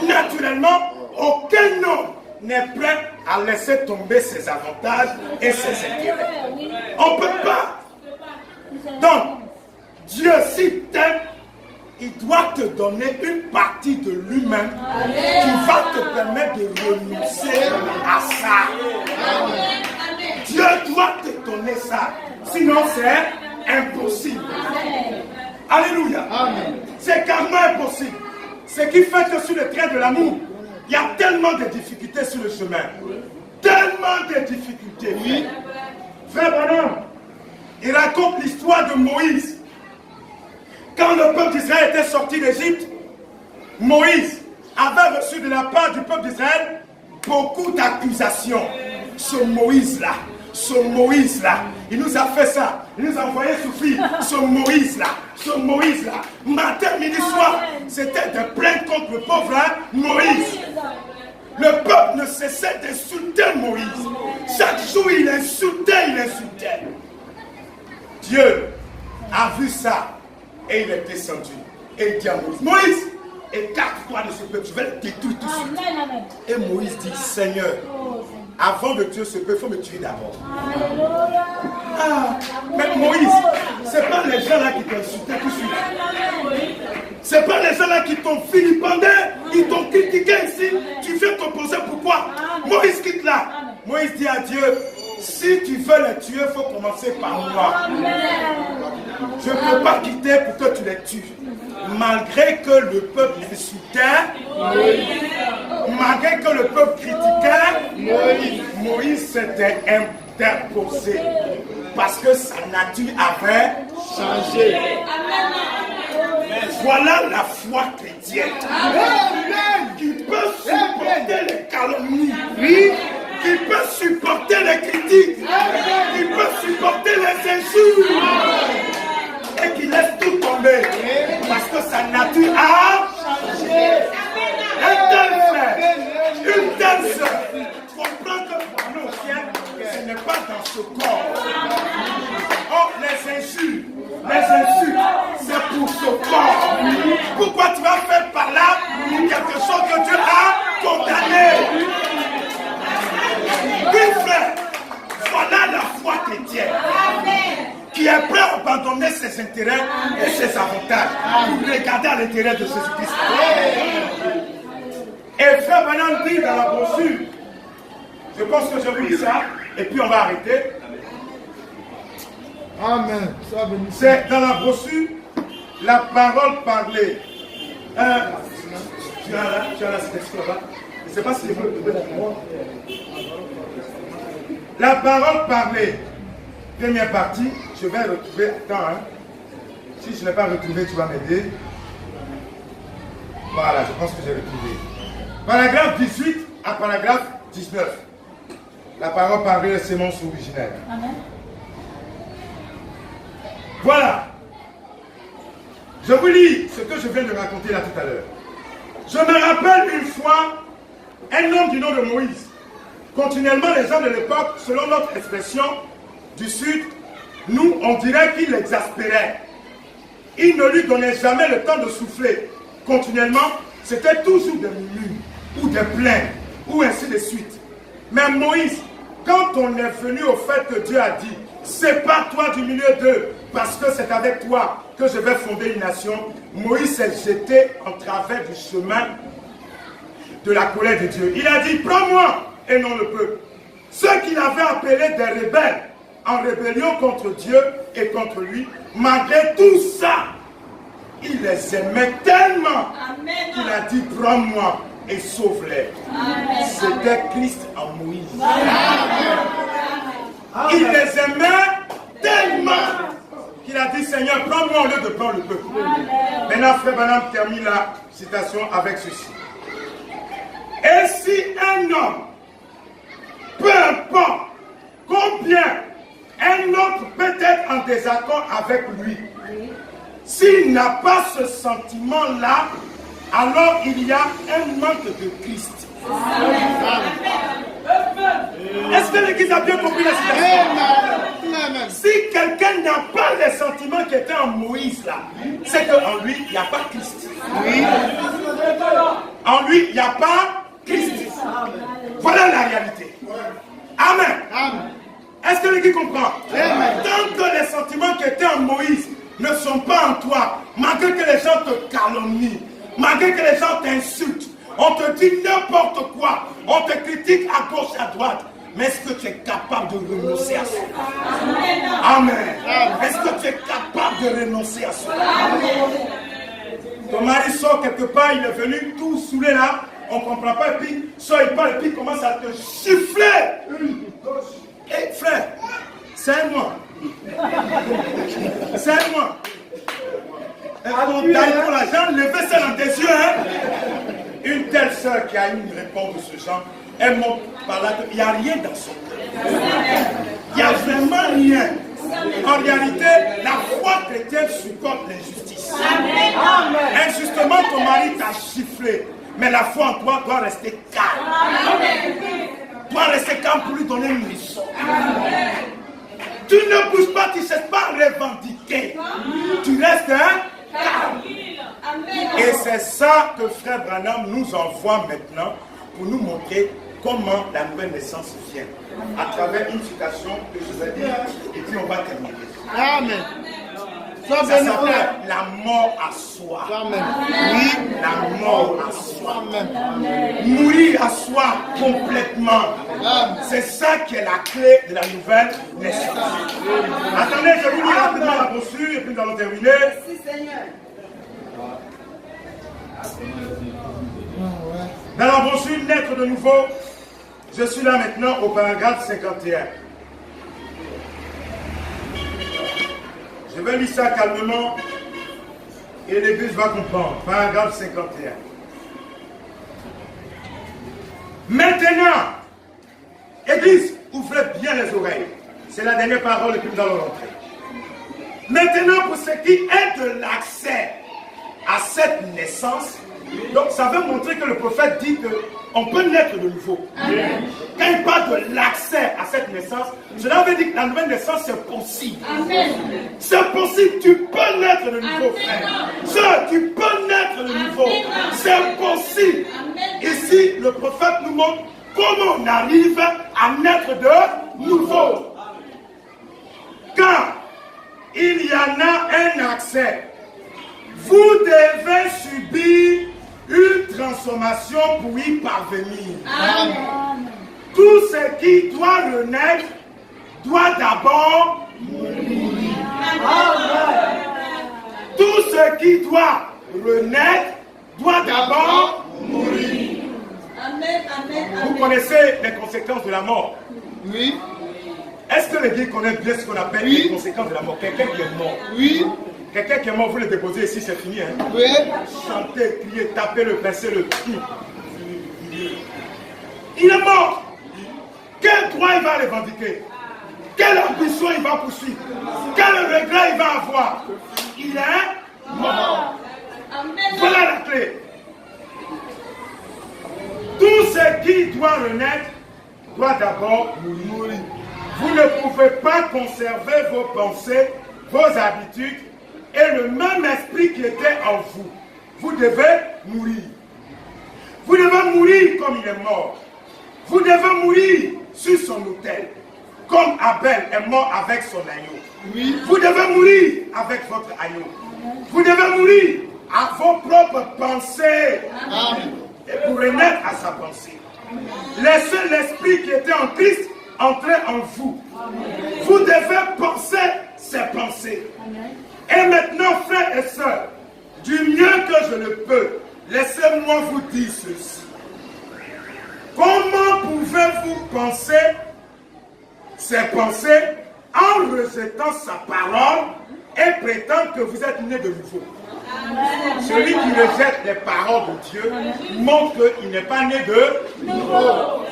Naturellement, aucun homme n'est prêt à laisser tomber ses avantages et ses intérêts. On ne peut pas. Donc, Dieu, si t'aime, il doit te donner une partie de lui-même qui va te permettre de renoncer à ça. Dieu doit te donner ça. Sinon, c'est impossible. Alléluia. C'est carrément impossible. Ce qui fait que sur le train de l'amour, il y a tellement de difficultés sur le chemin. Tellement de difficultés. Oui. Frère Branham, il raconte l'histoire de Moïse. Quand le peuple d'Israël était sorti d'Égypte, Moïse avait reçu de la part du peuple d'Israël beaucoup d'accusations. Ce Moïse-là, il nous a fait ça, il nous a envoyé souffrir. Ce Moïse-là, matin, midi, soir, c'était de plaindre contre le pauvre Moïse. Le peuple ne cessait d'insulter Moïse. Chaque jour, il insultait. Dieu a vu ça et il est descendu. Et il dit à Moïse, écarte-toi de ce peuple, je vais le détruire tout de suite. Et Moïse dit, Seigneur, avant de tuer ce peuple, il faut me tuer d'abord. Mais Moïse, ce n'est pas les gens là qui t'ont insulté tout de suite. Ce n'est pas les gens là qui t'ont vilipendé, ils t'ont critiqué ici. Tu viens t'opposer, pourquoi? Moïse quitte là. Moïse dit à Dieu, si tu veux les tuer, il faut commencer par moi. Je ne peux pas quitter pour que tu les tues. Malgré que le peuple insultait, malgré que le peuple critiquait, Moïse s'était interposé. Parce que sa nature avait changé. Voilà la foi chrétienne. Qui peut supporter les calomnies. Qui peut supporter les critiques. Qui peut supporter les insultes. Et qui laisse tout tomber. Parce que sa nature a changé. Un tel frère, une telle soeur, comprend que pour nous au ciel, ce n'est pas dans ce corps. Oh, les insultes, c'est pour ce corps. Pourquoi tu vas faire par là quelque chose que Dieu a condamné? Oui, frère, voilà la foi chrétienne. Qui est prêt à abandonner ses intérêts et ses avantages pour regarder à l'intérêt de Jésus-Christ. Et frère Branham dit dans la brochure, je pense que je vous dis ça, et puis on va arrêter. Amen. C'est dans la brochure, la parole parlée. Tu as la citation là-bas. Je ne sais pas si je peux trouver la parole. La parole parlée. Première partie, je vais retrouver. Attends, si je n'ai pas retrouvé, tu vas m'aider. Voilà, je pense que j'ai retrouvé. Paragraphe 18 à paragraphe 19. La parole parlée est sémence originelle. Amen. Voilà. Je vous lis ce que je viens de raconter là tout à l'heure. Je me rappelle une fois un homme du nom de Moïse. Continuellement, les gens de l'époque, selon notre expression du Sud, nous, on dirait qu'il l'exaspérait. Il ne lui donnait jamais le temps de souffler. Continuellement, c'était toujours des murmures, ou des plaintes, ou ainsi de suite. Mais Moïse, quand on est venu au fait que Dieu a dit, sépare-toi du milieu d'eux, parce que c'est avec toi que je vais fonder une nation, Moïse s'est jeté en travers du chemin de la colère de Dieu. Il a dit, prends-moi, et non le peuple. Ceux qu'il avait appelés des rebelles, en rébellion contre Dieu et contre lui, malgré tout ça, il les aimait tellement qu'il a dit, prends-moi et sauve-les. C'était Christ en Moïse. Il les aimait tellement qu'il a dit, Seigneur, prends-moi au lieu de prendre le peuple. Maintenant, frère Branham termine la citation avec ceci. Et si un homme, peu importe combien un autre peut être en désaccord avec lui, s'il n'a pas ce sentiment-là, alors il y a un manque de Christ. Est-ce que l'Église a bien compris la situation? Si quelqu'un n'a pas les sentiments qui étaient en Moïse là, c'est qu'en lui, il n'y a pas Christ. En lui, il n'y a pas Christ. Voilà la réalité. Amen. Est-ce que l'Église comprend? Tant que les sentiments qui étaient en Moïse ne sont pas en toi, malgré que les gens te calomnient, malgré que les gens t'insultent, on te dit n'importe quoi, on te critique à gauche, à droite, mais est-ce que tu es capable de renoncer à cela? Amen. Est-ce que tu es capable de renoncer à cela? Ton mari sort quelque part, il est venu tout saoulé là, on ne comprend pas, et puis sort, il parle, et puis il commence à te chiffler. Hé frère, c'est moi. C'est moi. On taille pour l'argent, levez ça dans tes yeux. Hein? Une telle sœur qui a une réponse de ce genre, elle montre par là qu'il n'y a rien dans son cœur. Il n'y a vraiment rien. En réalité, la foi chrétienne supporte l'injustice. Injustement, ton mari t'a chifflé. Mais la foi en toi doit rester calme. Doit rester calme pour lui donner une leçon. Tu ne bouges pas, tu ne cesses pas revendiquer. Tu restes calme. Et c'est ça que Frère Branham nous envoie maintenant pour nous montrer comment la nouvelle naissance vient. À travers une citation que je vais dire et puis on va terminer. Amen. Ça s'appelle la mort à soi. Amen. Oui, la mort à soi. Amen. Mourir à soi complètement. C'est ça qui est la clé de la nouvelle naissance. Attendez, je vous lis rapidement la brochure et puis nous allons terminer. Dans la brochure Naître de nouveau, je suis là maintenant au paragraphe 51. Je vais lire ça calmement et l'Église va comprendre. Paragraphe 51. Maintenant, Église, ouvrez bien les oreilles. C'est la dernière parole et puis nous allons rentrer. Maintenant, pour ce qui est de l'accès à cette naissance, donc ça veut montrer que le prophète dit qu'on peut naître de nouveau. Amen. Quand il parle de l'accès à cette naissance, cela veut dire que la nouvelle naissance c'est possible. C'est possible, tu peux naître de nouveau, frère. Sœur, tu peux naître de nouveau. C'est possible. Ici, le prophète nous montre comment on arrive à naître de nouveau. Car il y en a un accès. Vous devez subir une transformation pour y parvenir. Amen. Tout ce qui doit renaître doit d'abord mourir. Amen. Tout ce qui doit renaître doit d'abord mourir. Amen. Vous connaissez les conséquences de la mort? Oui. Est-ce que l'Église connaît bien ce qu'on appelle les conséquences de la mort? Quelqu'un qui est mort. Oui. Quelqu'un qui est mort, vous le déposez ici, c'est fini. Hein? Oui. Chantez, criez, tapez le pincez le. Il est mort. Quel droit il va revendiquer? Quelle ambition il va poursuivre? Quel regret il va avoir? Il est mort. Voilà la clé. Tout ce qui doit renaître doit d'abord mourir. Vous ne pouvez pas conserver vos pensées, vos habitudes et le même esprit qui était en vous. Vous devez mourir. Vous devez mourir comme il est mort. Vous devez mourir sur son autel, comme Abel est mort avec son agneau. Oui. Vous devez mourir avec votre agneau. Vous devez mourir à vos propres pensées. Amen. Et pour renaître à sa pensée. Laissez l'esprit qui était en Christ entrer en vous. Amen. Vous devez penser ces pensées. Amen. Et maintenant, frères et sœurs, du mieux que je le peux, laissez-moi vous dire ceci. Comment pouvez-vous penser ces pensées en rejetant sa parole et prétendre que vous êtes né de nouveau? Celui qui rejette les paroles de Dieu montre qu'il n'est pas né de nouveau.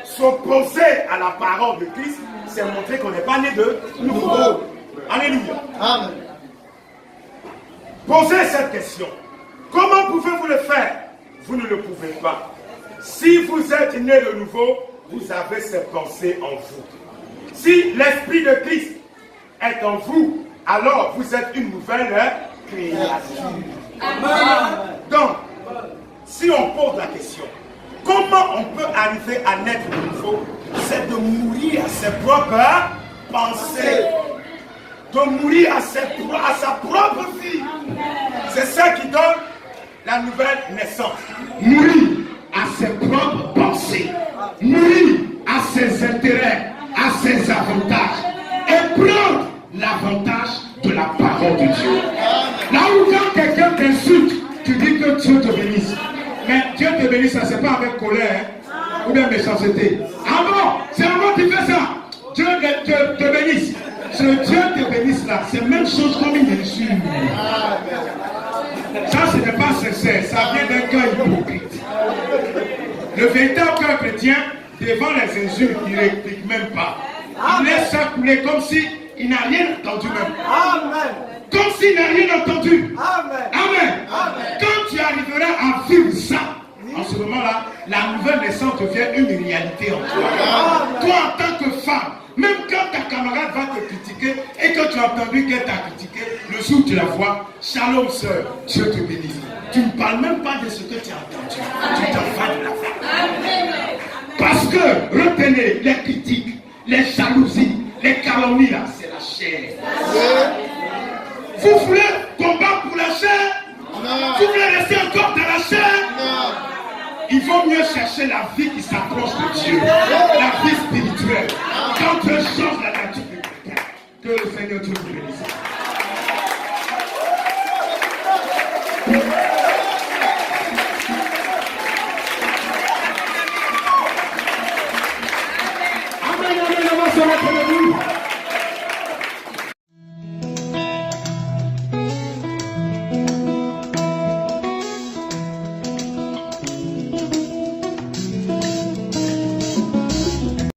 S'opposer à la parole de Christ, c'est montrer qu'on n'est pas né de nouveau. Alléluia. Amen. Posez cette question. Comment pouvez-vous le faire? Vous ne le pouvez pas. Si vous êtes né de nouveau, vous avez ces pensées en vous. Si l'Esprit de Christ est en vous, alors vous êtes une nouvelle créature. Donc, si on pose la question, comment on peut arriver à naître de nouveau? C'est de mourir à ses propres pensées. De mourir à sa propre vie. C'est ça qui donne la nouvelle naissance. Mourir à ses propres pensées, mourir à ses intérêts, à ses avantages, et prendre l'avantage de la parole de Dieu. Là où quand quelqu'un t'insulte, tu dis que Dieu te bénisse. Mais Dieu te bénisse, ça c'est pas avec colère ou bien méchanceté. Ah bon, c'est vraiment tu fais ça. Dieu te bénisse. Ce Dieu te bénisse là, c'est la même chose comme une insulte. Ça, ce n'est pas sincère, ça vient d'un cœur hypocrite. Le véritable cœur chrétien, devant les insultes, il ne réplique même pas. Il laisse ça couler comme s'il n'a rien entendu même. Amen. Comme s'il n'a rien entendu. Amen. Amen. Amen. Quand tu arriveras à vivre ça, en ce moment-là, la nouvelle naissance devient une réalité en toi. Toi, en tant que femme, même quand ta camarade va te critiquer et que tu as entendu qu'elle t'a critiqué, le jour où tu la vois, shalom sœur, Dieu te bénisse. Tu ne parles même pas de ce que tu as entendu. Tu t'en vas de la femme. Parce que, retenez, les critiques, les jalousies, les calomnies, là, c'est la chair. Vous voulez combattre pour la chair? Vous voulez rester encore dans la chair? Il vaut mieux chercher la vie qui s'approche de Dieu, la vie spirituelle. Quand Dieu change la nature de quelqu'un, que le Seigneur Dieu vous bénisse. Amen, amen, amen, amen, amen, amen.